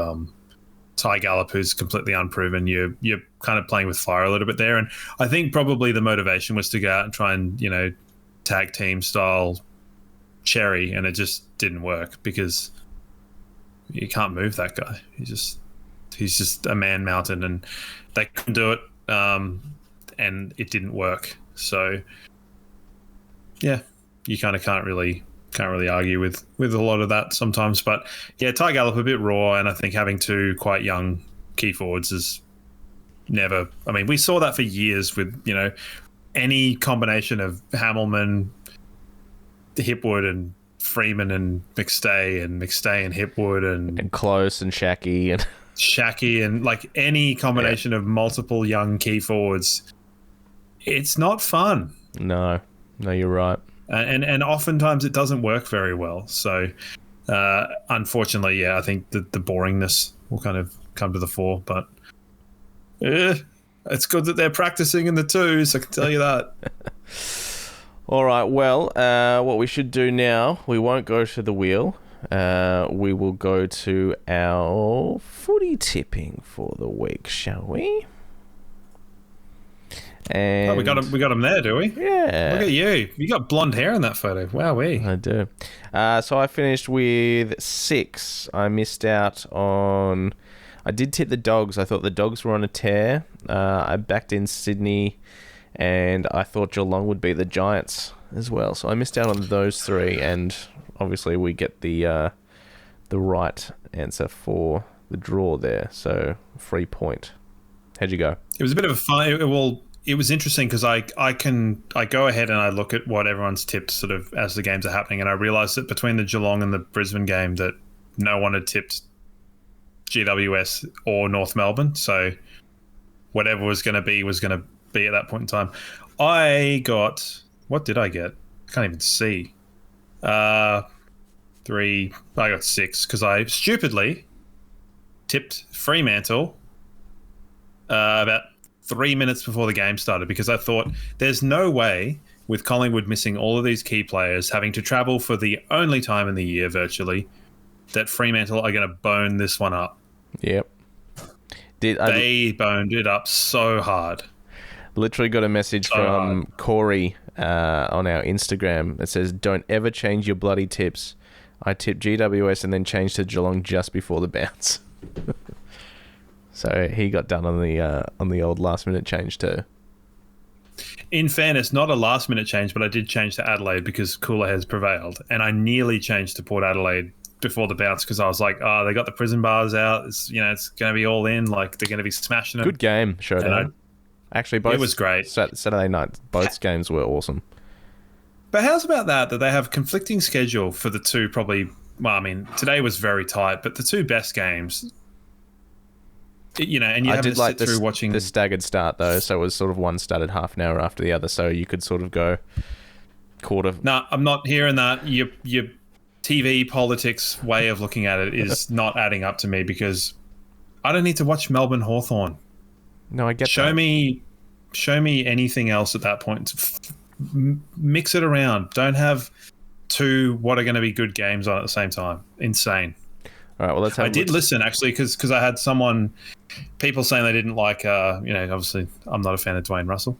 Ty Gallop, who's completely unproven, you're kind of playing with fire a little bit there. And I think probably the motivation was to go out and try and tag team style Cherry, and it just didn't work because you can't move that guy. He's just a man mountain, and they couldn't do it, and it didn't work. So yeah, you kind of can't really argue with a lot of that sometimes. But yeah, Ty Gallop a bit raw, and I think having two quite young key forwards is never. I mean, we saw that for years with any combination of Hamilman, Hipwood, and Freeman, and McStay and Hipwood, and Close and Shacky and like any combination of multiple young key forwards. It's not fun. No, you're right. And oftentimes it doesn't work very well. So unfortunately, yeah, I think the boringness will kind of come to the fore. But it's good that they're practicing in the twos, I can tell you that. All right, well, what we should do now, we won't go to the wheel. We will go to our footy tipping for the week, shall we? And we got him there, do we? Yeah. Look at you. You got blonde hair in that photo. Wowee. I do. So I finished with 6. I missed out on... I did tip the Dogs. I thought the Dogs were on a tear. I backed in Sydney, and I thought Geelong would beat the Giants as well. So I missed out on those 3, and obviously we get the right answer for the draw there. So free point. How'd you go? It was a bit of a fun... It was interesting because I go ahead and I look at what everyone's tipped sort of as the games are happening, and I realised that between the Geelong and the Brisbane game that no one had tipped GWS or North Melbourne, so whatever was going to be at that point in time. I got... What did I get? I can't even see. 3... I got 6 because I stupidly tipped Fremantle about 3 minutes before the game started, because I thought there's no way, with Collingwood missing all of these key players, having to travel for the only time in the year virtually, that Fremantle are going to bone this one up. Yep. They boned it up so hard. Literally got a message from Corey on our Instagram that says, "Don't ever change your bloody tips. I tipped GWS and then changed to Geelong just before the bounce." So he got done on the old last minute change too. In fairness, not a last minute change, but I did change to Adelaide because cooler heads prevailed, and I nearly changed to Port Adelaide before the bounce because I was like, "Oh, they got the prison bars out. It's going to be all in. Like they're going to be smashing it." Good game, showdown. Actually, both it was great. Saturday night, both games were awesome. But how's about that they have conflicting schedule for the two probably? Well, I mean, today was very tight, but the two best games. And you have to sit through watching the staggered start though, so it was sort of one started half an hour after the other, so you could sort of go quarter. No, I'm not hearing that. Your TV politics way of looking at it is not adding up to me because I don't need to watch Melbourne Hawthorn. No, I get show that. Show me anything else at that point. Mix it around. Don't have two what are going to be good games on at the same time. Insane. All right, well, let's have I did listen actually because I had people saying they didn't like, obviously I'm not a fan of Dwayne Russell,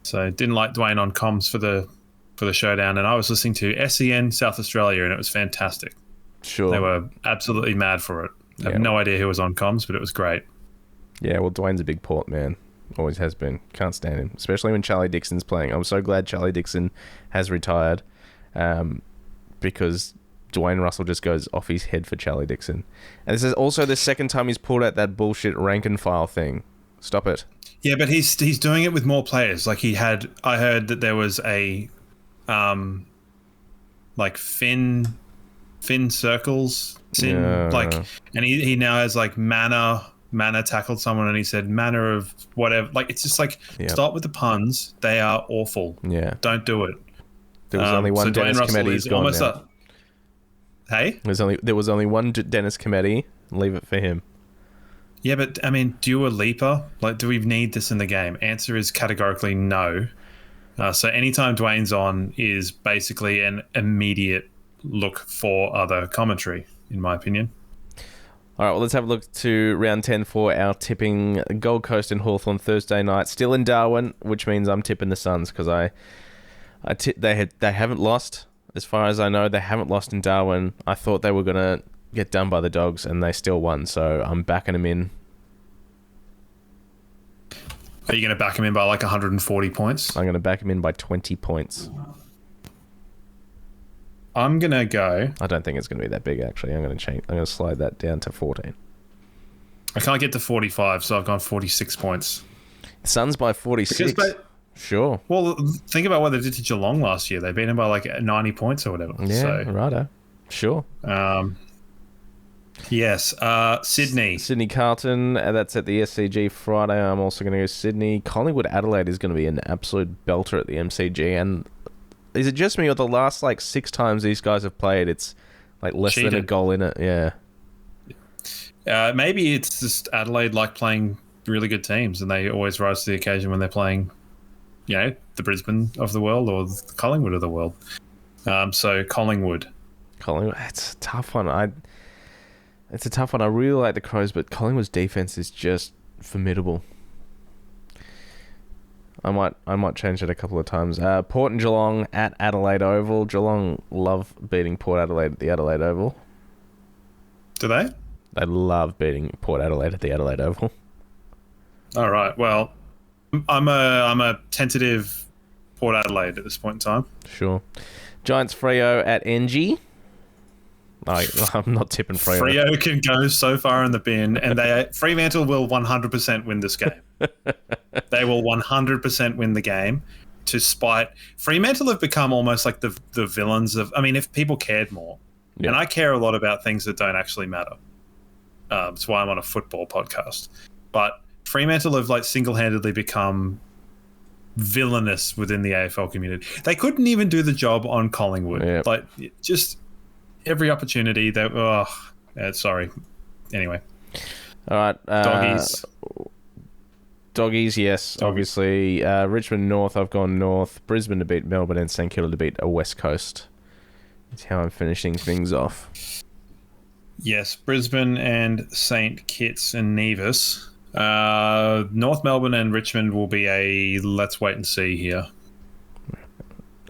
so didn't like Dwayne on comms for the showdown, and I was listening to SEN South Australia, and it was fantastic. Sure, they were absolutely mad for it. I have no idea who was on comms, but it was great. Yeah, well, Dwayne's a big Port man, always has been. Can't stand him, especially when Charlie Dixon's playing. I'm so glad Charlie Dixon has retired, because Dwayne Russell just goes off his head for Charlie Dixon. And this is also the second time he's pulled out that bullshit rank and file thing. Stop it. Yeah, but he's doing it with more players. Like I heard that there was a like Finn Circles and he now has like Mana tackled someone and he said manner of whatever. Like it's just like stop with the puns. They are awful. Yeah. Don't do it. There was only one so Dennis Dwayne Russell Committee. is He's gone almost now. Hey? There was only one Dennis Committee. Leave it for him. Yeah, but I mean, Dua Lipa, like, do we need this in the game? Answer is categorically no. So anytime Dwayne's on is basically an immediate look for other commentary, in my opinion. All right, well, let's have a look to round 10 for our tipping. Gold Coast and Hawthorn Thursday night. Still in Darwin, which means I'm tipping the Suns because they haven't lost. As far as I know, they haven't lost in Darwin. I thought they were going to get done by the Dogs, and they still won, so I'm backing them in. Are you going to back them in by like 140 points? I'm going to back them in by 20 points. I'm going to go... I don't think it's going to be that big, actually. I'm going to slide that down to 14. I can't get to 45, so I've gone 46 points. Suns by 46. Sure. Well, think about what they did to Geelong last year. They beat them by like 90 points or whatever. Yeah, so, righto. Sure. Yes. Sydney. Sydney Carlton. That's at the SCG Friday. I'm also going to go Sydney. Collingwood Adelaide is going to be an absolute belter at the MCG. And is it just me or the last like 6 times these guys have played, it's like less than a goal in it? Yeah. Maybe it's just Adelaide like playing really good teams and they always rise to the occasion when they're playing, you know, the Brisbane of the world or the Collingwood of the world. So Collingwood. It's a tough one. It's a tough one. I really like the Crows, but Collingwood's defense is just formidable. I might change it a couple of times. Port and Geelong at Adelaide Oval. Geelong love beating Port Adelaide at the Adelaide Oval. Do they? They love beating Port Adelaide at the Adelaide Oval. All right. Well, I'm a tentative Port Adelaide at this point in time. Sure. Giants Freo at NG. I'm not tipping Freo. Freo can go so far in the bin, and Fremantle will 100% win this game. They will 100% win the game to spite. Fremantle have become almost like the villains of... I mean, if people cared more, and I care a lot about things that don't actually matter. That's why I'm on a football podcast. But Fremantle have like single-handedly become villainous within the AFL community. They couldn't even do the job on Collingwood. Yep. Like, just every opportunity that... sorry. Anyway. All right. Doggies, yes, obviously. Richmond North, I've gone North. Brisbane to beat Melbourne and St Kilda to beat a West Coast. That's how I'm finishing things off. Yes, Brisbane and St Kitts and Nevis. North Melbourne and Richmond will be a let's wait and see here.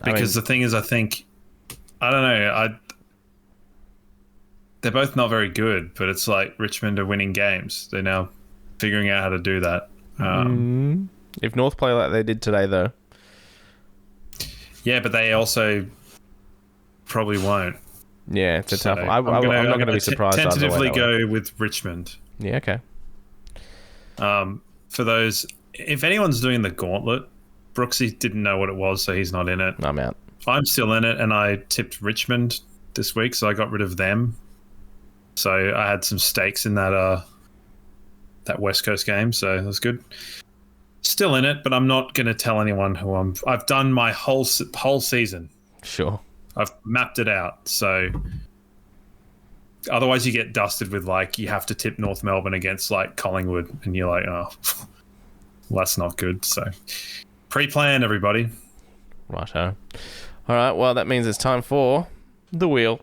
Because the thing is, I think... I don't know. They're both not very good, but it's like Richmond are winning games. They're now figuring out how to do that. If North play like they did today, though. Yeah, but they also probably won't. Yeah, it's a tough one. I'm not going to be surprised. Tentatively go with Richmond. Yeah, okay. For those, if anyone's doing the gauntlet, Brooksy didn't know what it was, so he's not in it. I'm out. I'm still in it, and I tipped Richmond this week, so I got rid of them. So I had some stakes in that West Coast game, so that was good. Still in it, but I'm not going to tell anyone who I've done my whole season. Sure. I've mapped it out, so otherwise you get dusted with like you have to tip North Melbourne against like Collingwood, and you're like, oh, well, that's not good. So pre-plan, everybody. Righto. All right. Well, that means it's time for the wheel.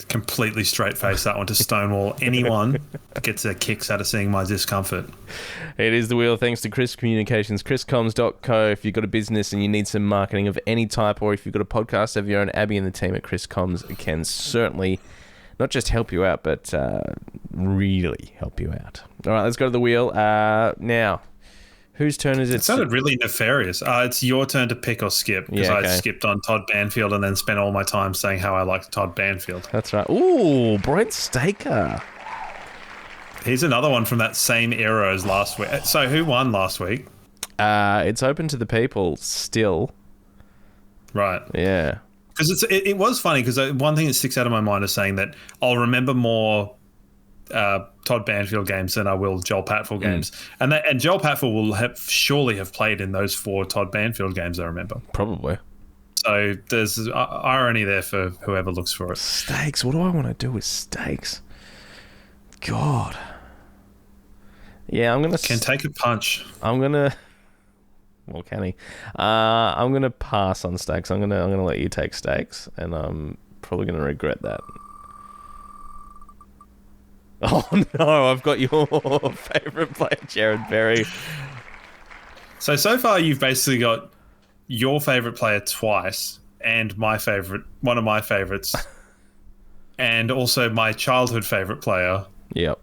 Completely straight face that one to stonewall anyone gets their kicks out of seeing my discomfort. It is the wheel thanks to Chris Communications, chriscoms.co. If you've got a business and you need some marketing of any type, or if you've got a podcast of your own, Abby and the team at Chris Comms can certainly not just help you out, but really help you out. All right, let's go to the wheel. Now, whose turn is it? It sounded really nefarious. It's your turn to pick or skip, because I skipped on Todd Banfield and then spent all my time saying how I liked Todd Banfield. That's right. Ooh, Brent Staker. Here's another one from that same era as last week. So who won last week? It's open to the people still. Right. Yeah. Because it was funny, because one thing that sticks out of my mind is saying that I'll remember more Todd Banfield games than I will Joel Patfull games, and Joel Patfull will surely have played in those 4 Todd Banfield games. I remember. Probably. So there's irony there for whoever looks for it. Stakes. What do I want to do with stakes? God. Yeah, I'm gonna. Can take a punch. I'm gonna. Well, can he? I'm gonna pass on stakes. I'm gonna let you take stakes, and I'm probably gonna regret that. Oh no! I've got your favourite player, Jarrod Berry. So far you've basically got your favourite player twice, and my favourite, one of my favourites, and also my childhood favourite player. Yep.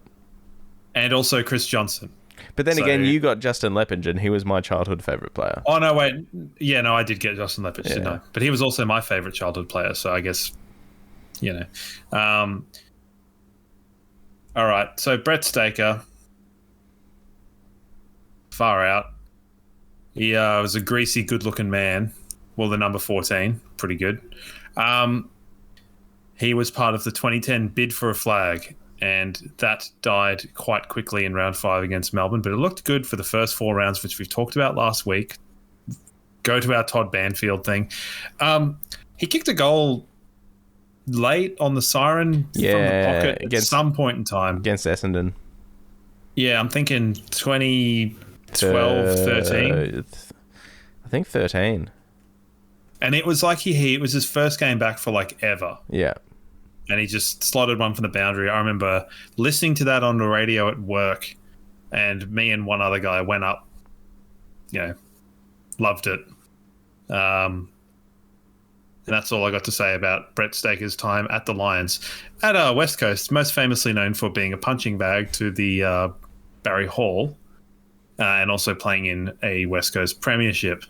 And also Chris Johnson. But then again, you got Justin Leppingen. He was my childhood favourite player. Oh, no, wait. Yeah, no, I did get Justin Leppingen, didn't I? But he was also my favourite childhood player, so I guess, All right, so Brett Staker. Far out. He was a greasy, good-looking man. Well, the number 14. Pretty good. He was part of the 2010 bid for a flag, and that died quite quickly in round 5 against Melbourne, but it looked good for the first 4 rounds, which we've talked about last week. Go to our Todd Banfield thing. He kicked a goal late on the siren from the pocket at some point in time. Against Essendon. Yeah, I'm thinking 2012, 13. I think 13. And it was like it was his first game back for like ever. Yeah. And he just slotted one from the boundary. I remember listening to that on the radio at work, and me and one other guy went up, loved it. And that's all I got to say about Brett Staker's time at the Lions. At West Coast, most famously known for being a punching bag to the Barry Hall, and also playing in a West Coast premiership.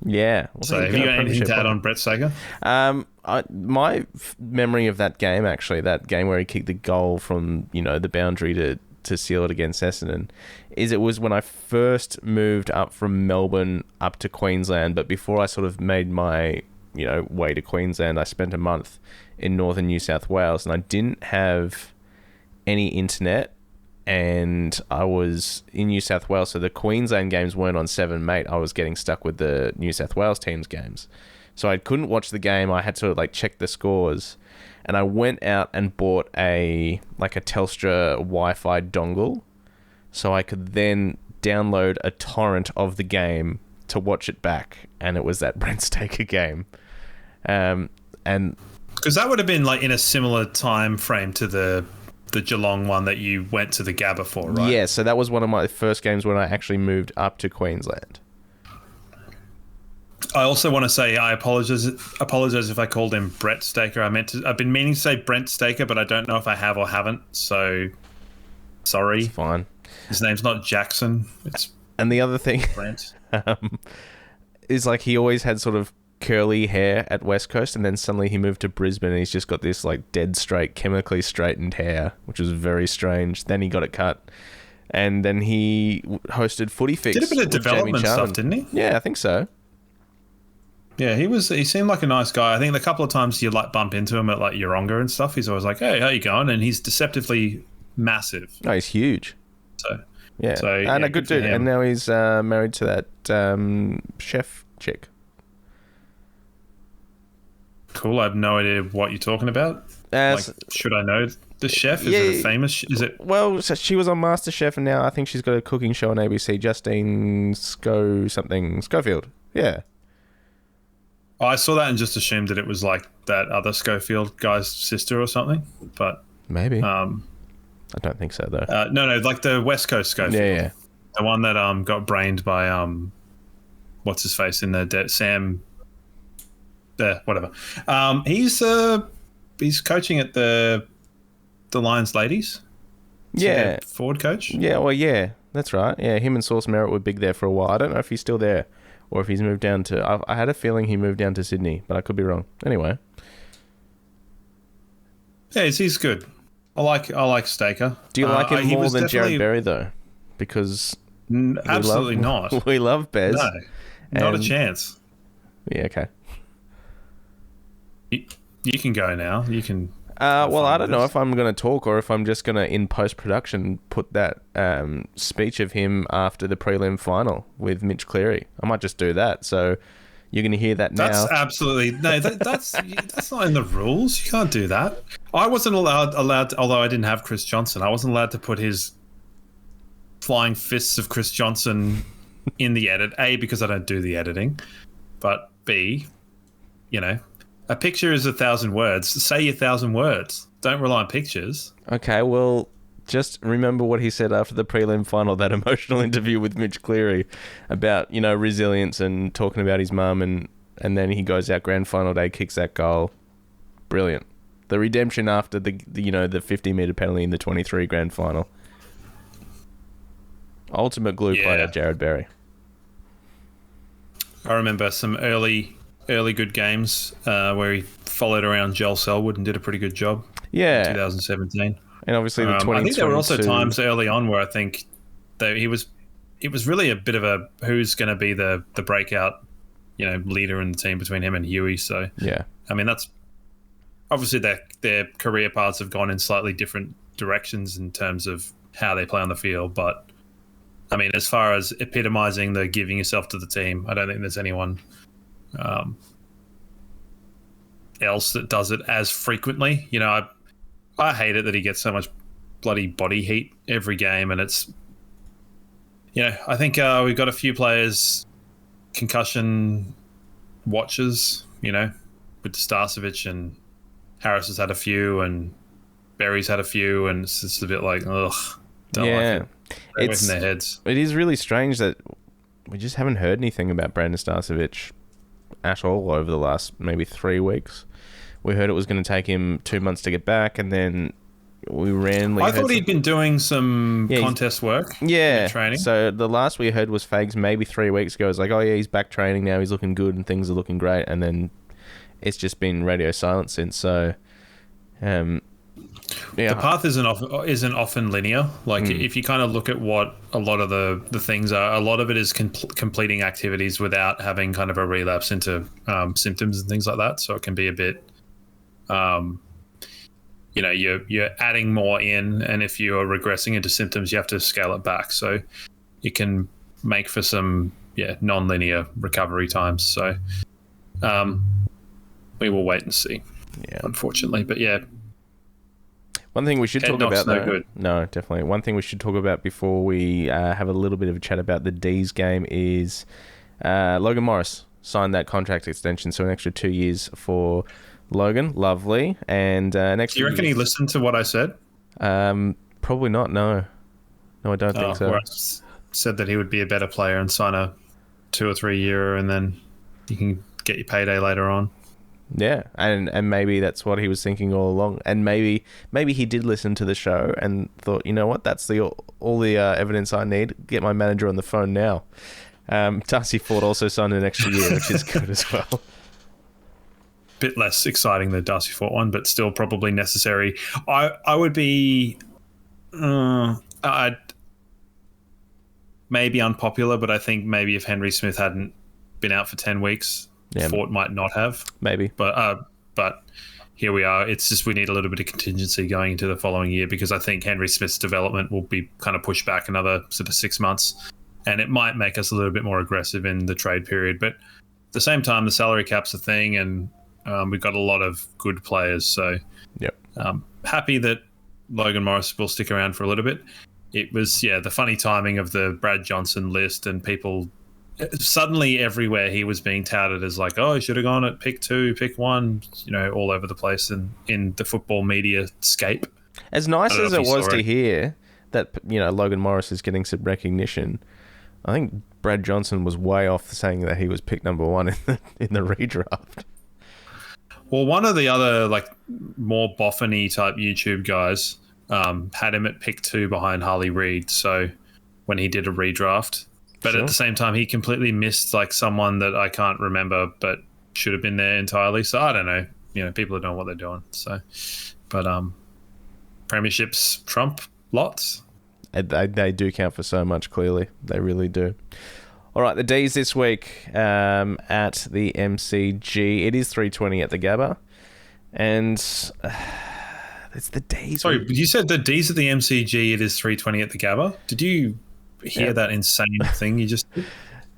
Yeah. Well, so have you got anything to add on Brett Staker? My memory of that game, actually, that game where he kicked the goal from, the boundary to seal it against Essendon, is it was when I first moved up from Melbourne up to Queensland, but before I sort of made my, way to Queensland, I spent a month in northern New South Wales, and I didn't have any internet, and I was in New South Wales, so the Queensland games weren't on 7 Mate. I was getting stuck with the New South Wales team's games. So I couldn't watch the game. I had to check the scores, and I went out and bought a Telstra Wi-Fi dongle, so I could then download a torrent of the game to watch it back, and it was that Brent Staker game, and because that would have been in a similar time frame to the Geelong one that you went to the Gabba for, right? Yeah, so that was one of my first games when I actually moved up to Queensland. I also want to say I apologize if I called him Brett Staker. I've been meaning to say Brent Staker, but I don't know if I have or haven't. So sorry. It's fine. His name's not Jackson. And the other thing Brent. is he always had sort of curly hair at West Coast, and then suddenly he moved to Brisbane and he's just got this dead straight, chemically straightened hair, which was very strange. Then he got it cut, and then he hosted Footy Fix. Did a bit of development stuff, didn't he? Yeah, I think so. Yeah, he seemed like a nice guy. I think a couple of times you bump into him at Yeronga and stuff. He's always like, "Hey, how you going?" And he's deceptively massive. Oh, he's huge. And a good dude. And now he's married to that chef chick. Cool. I have no idea what you're talking about. Should I know the chef? Is it a famous? Is it? Well, so she was on MasterChef, and now I think she's got a cooking show on ABC. Justine Schofield. Yeah. Oh, I saw that and just assumed that it was that other Schofield guy's sister or something. But maybe. I don't think so though. No, the West Coast Schofield. Yeah. The one that got brained by what's his face in the Sam. Whatever. He's coaching at the Lions ladies. Yeah. Forward coach. Yeah. Well, yeah, that's right. Yeah, him and Sauce Merritt were big there for a while. I don't know if he's still there or if he's moved down to. I had a feeling he moved down to Sydney, but I could be wrong. Anyway. Yeah, he's good. I like Staker. Do you like him more than Jarrod Berry though? Because absolutely not. We love Bez. No, not a chance. Yeah. Okay. You can go now. You can Well, I don't know if I'm going to talk or if I'm just going to, in post-production, put that speech of him after the prelim final with Mitch Cleary. I might just do that. So you're going to hear that now. That's absolutely... No, that's not in the rules. You can't do that. I wasn't allowed to, although I didn't have Chris Johnson, I wasn't allowed to put his flying fists of Chris Johnson in the edit. A, because I don't do the editing. But B, a picture is 1,000 words. Say 1,000 words. Don't rely on pictures. Okay, well, just remember what he said after the prelim final, that emotional interview with Mitch Cleary about, resilience and talking about his mum, and then he goes out grand final day, kicks that goal. Brilliant. The redemption after the 50-metre penalty in the 23 grand final. Ultimate glue player, Jarrod Berry. I remember some early good games where he followed around Joel Selwood and did a pretty good job. Yeah, in 2017, and obviously the 2022. I think there were also times early on where I think that it was really a bit of a who's going to be the breakout, leader in the team between him and Huey. So yeah, I mean that's obviously their career paths have gone in slightly different directions in terms of how they play on the field, but I mean as far as epitomizing the giving yourself to the team, I don't think there's anyone else that does it as frequently. I hate it that he gets so much bloody body heat every game, and it's I think we've got a few players concussion watchers, with Starcevic, and Harris has had a few and Berry's had a few, and it's just a bit like ugh, don't like it. They're away from their heads. It is really strange that we just haven't heard anything about Brandon Starcevic at all over the last maybe 3 weeks. We heard it was going to take him 2 months to get back, and then we randomly... I thought he'd been doing some contest work. Yeah. Training. So the last we heard was Fags maybe 3 weeks ago. It was like, oh yeah, he's back training now. He's looking good and things are looking great. And then it's just been radio silence since. So, the path isn't often linear. Like if you kind of look at what a lot of the things are, a lot of it is completing activities without having kind of a relapse into symptoms and things like that. So it can be a bit... you're adding more in, and if you're regressing into symptoms, you have to scale it back. So it can make for some non-linear recovery times. So we will wait and see. Yeah, unfortunately, but yeah. One thing we should talk about, though. Good. No, definitely. One thing we should talk about before we have a little bit of a chat about the D's game is Logan Morris signed that contract extension, so an extra 2 years for Logan. Lovely. And next. Do you reckon he listened to what I said? Probably not. No, I don't think so. Where I said that he would be a better player and sign a 2 or 3 year, and then you can get your payday later on. Yeah, and maybe that's what he was thinking all along, and maybe he did listen to the show and thought, you know what, that's all the evidence I need. Get my manager on the phone now. Darcy Ford also signed an extra year, which is good as well. Bit less exciting than Darcy Ford one, but still probably necessary. I would be, I'd maybe unpopular, but I think maybe if Henry Smith hadn't been out for 10 weeks. Yeah. Fort might not have, maybe, but here we are. It's just we need a little bit of contingency going into the following year, because I think Henry Smith's development will be kind of pushed back another sort of 6 months, and it might make us a little bit more aggressive in the trade period. But at the same time, the salary cap's a thing, and we've got a lot of good players. So, yep, happy that Logan Morris will stick around for a little bit. It was the funny timing of the Brad Johnson list, and people. Suddenly everywhere he was being touted as like, oh, he should have gone at pick 2, pick 1, all over the place and in the football media scape. As nice as it was to hear that, Logan Morris is getting some recognition, I think Brad Johnson was way off saying that he was pick number 1 in the redraft. Well, one of the other more boffin-y type YouTube guys had him at pick 2 behind Harley Reid. So when he did a redraft. But At the same time, he completely missed someone that I can't remember, but should have been there entirely. So I don't know. People are doing what they're doing. So, but premierships trump lots. They do count for so much. Clearly, they really do. All right, the D's this week at the MCG. It is 3:20 at the Gabba, and It's the D's. Sorry, you said the D's at the MCG, it is 3:20 at the Gabba. Did you hear that insane thing you just did?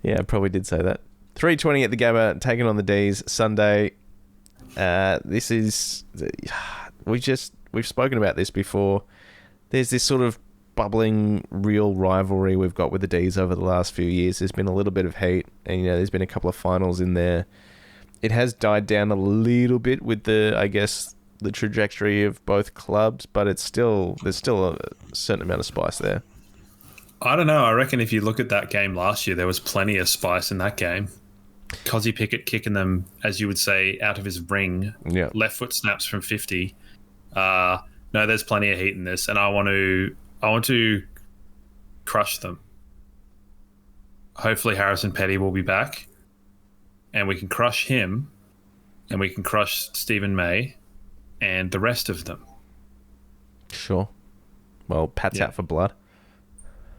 Yeah, I probably did say that. 3:20 at the Gabba, taking on the D's Sunday. This is... We've spoken about this before. There's this sort of bubbling real rivalry we've got with the D's over the last few years. There's been a little bit of hate, and there's been a couple of finals in there. It has died down a little bit with the trajectory of both clubs, but there's still a certain amount of spice there. I don't know. I reckon if you look at that game last year, there was plenty of spice in that game. Cozzy Pickett kicking them, as you would say, out of his ring. Yeah. Left foot snaps from 50. No, there's plenty of heat in this, and I want to crush them. Hopefully Harrison Petty will be back, and we can crush him, and we can crush Stephen May and the rest of them. Sure. Well, Pat's out for blood.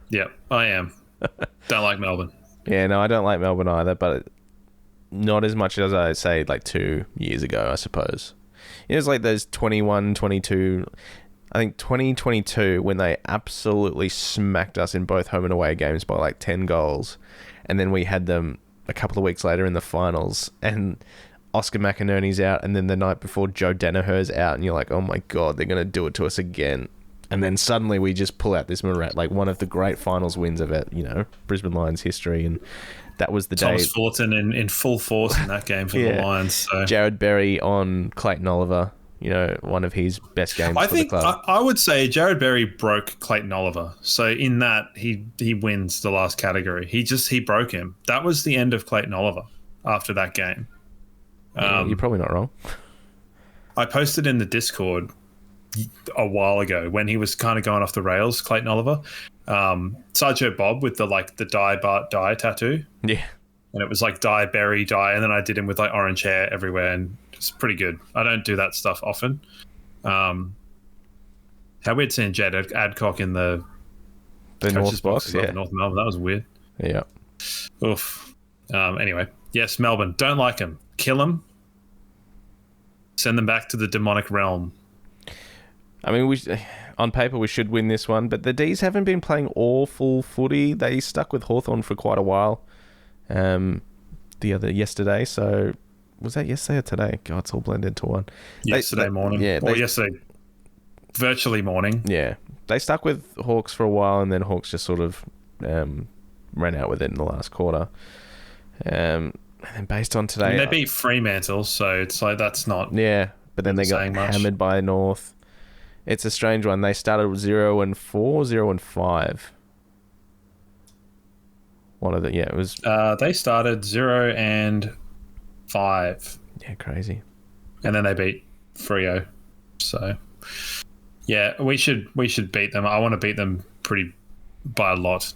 Yep, I am. Don't like Melbourne. Yeah, no, I don't like Melbourne either, but not as much as I say like 2 years ago, I suppose. It was like those 21, 22... I think 2022, when they absolutely smacked us in both home and away games by like 10 goals, and then we had them a couple of weeks later in the finals, and Oscar McInerney's out, and then the night before Joe Danaher's out, and you're like, oh my God, they're going to do it to us again. And then suddenly we just pull out this like one of the great finals wins of it, Brisbane Lions history, and that was the Thomas day. Fullerton in full force in that game for the Lions. So. Jarrod Berry on Clayton Oliver. One of his best games for the club. I would say Jarrod Berry broke Clayton Oliver. So in that, he wins the last category. He broke him. That was the end of Clayton Oliver after that game. You're probably not wrong. I posted in the Discord a while ago when he was kind of going off the rails, Clayton Oliver. Sideshow Bob with the die Bart die tattoo. Yeah. And it was like die, Berry, die. And then I did him with like orange hair everywhere, and it's pretty good. I don't do that stuff often. How weird seeing Jed Adcock in the North box, yeah. North Melbourne. That was weird. Yeah. Oof. Anyway, yes, Melbourne. Don't like them. Kill them. Send them back to the demonic realm. I mean, on paper we should win this one, but the D's haven't been playing awful footy. They stuck with Hawthorn for quite a while. Yesterday, so was that yesterday or today? God, it's all blended into one. Yesterday morning. Yeah. Or yesterday virtually morning. Yeah. They stuck with Hawks for a while, and then Hawks just sort of ran out with it in the last quarter. And then based on today... they beat Fremantle, so it's like that's not... Yeah, but then they got hammered by North. It's a strange one. They started 0-4, 0-5. One of the... Yeah, it was... they started 0-5. Yeah, crazy. And then they beat Freo. So, yeah, we should beat them. I want to beat them by a lot.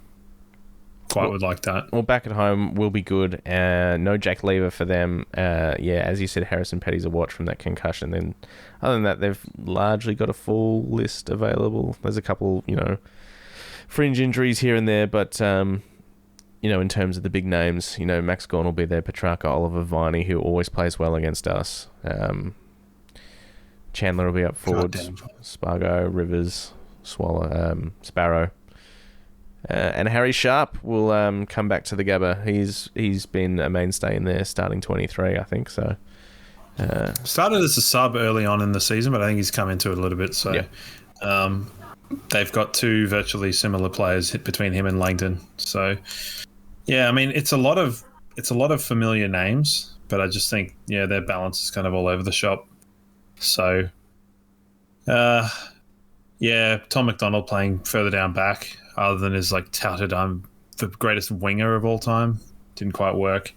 Would like that. Well, back at home will be good. No Jack Lever for them. As you said, Harrison Petty's a watch from that concussion. Then, other than that, they've largely got a full list available. There's a couple, fringe injuries here and there, but in terms of the big names, Max Gawn will be there. Petrarca, Oliver Viney, who always plays well against us. Chandler will be up forward. Spargo, Rivers, Sparrow. And Harry Sharp will come back to the Gabba. He's been a mainstay in there, starting 23, I think. So started as a sub early on in the season, but I think he's come into it a little bit. So yeah. They've got two virtually similar players between him and Langdon. So yeah, I mean it's a lot of familiar names, but I just think their balance is kind of all over the shop. So Tom McDonald playing further down back. Other than his touted, I'm the greatest winger of all time. Didn't quite work.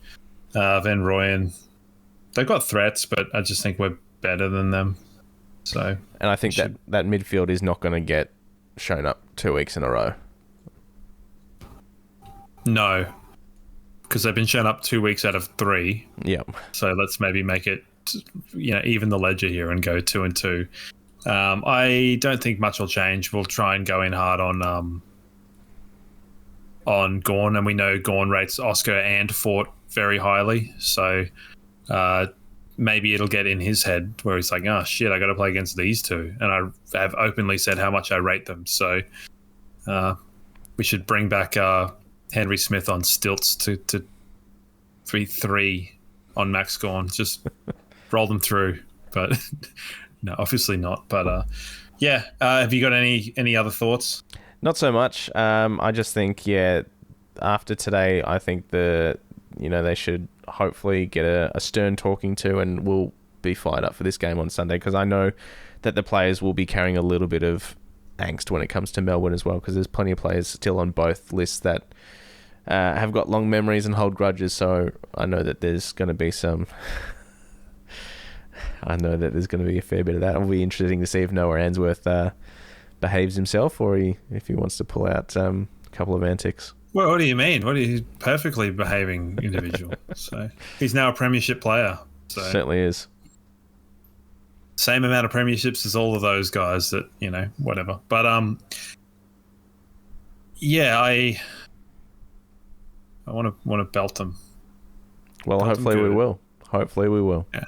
Van Rooyen, they've got threats, but I just think we're better than them. So, and I think that midfield is not going to get shown up 2 weeks in a row. No, because they've been shown up 2 weeks out of 3. Yeah. So let's maybe make it, even the ledger here and go 2-2. I don't think much will change. We'll try and go in hard on Gawn, and we know Gawn rates Oscar and Fort very highly. So, maybe it'll get in his head where he's like, oh shit, I got to play against these two, and I have openly said how much I rate them. So we should bring back Henry Smith on stilts to 3 on Max Gorn. Just roll them through, but no, obviously not. But have you got any other thoughts? Not so much. I just think after today, I think they should hopefully get a stern talking to, and we'll be fired up for this game on Sunday, because I know that the players will be carrying a little bit of angst when it comes to Melbourne as well, because there's plenty of players still on both lists that have got long memories and hold grudges. So I know that there's going to be a fair bit of that. It'll be interesting to see if Noah Answorth behaves himself, or if he wants to pull out a couple of antics. Well, what do you mean? He's perfectly behaving individual. So he's now a premiership player. So certainly is. Same amount of premierships as all of those guys that, whatever. But I want to belt them. Well, hopefully we will. Hopefully we will. Yeah.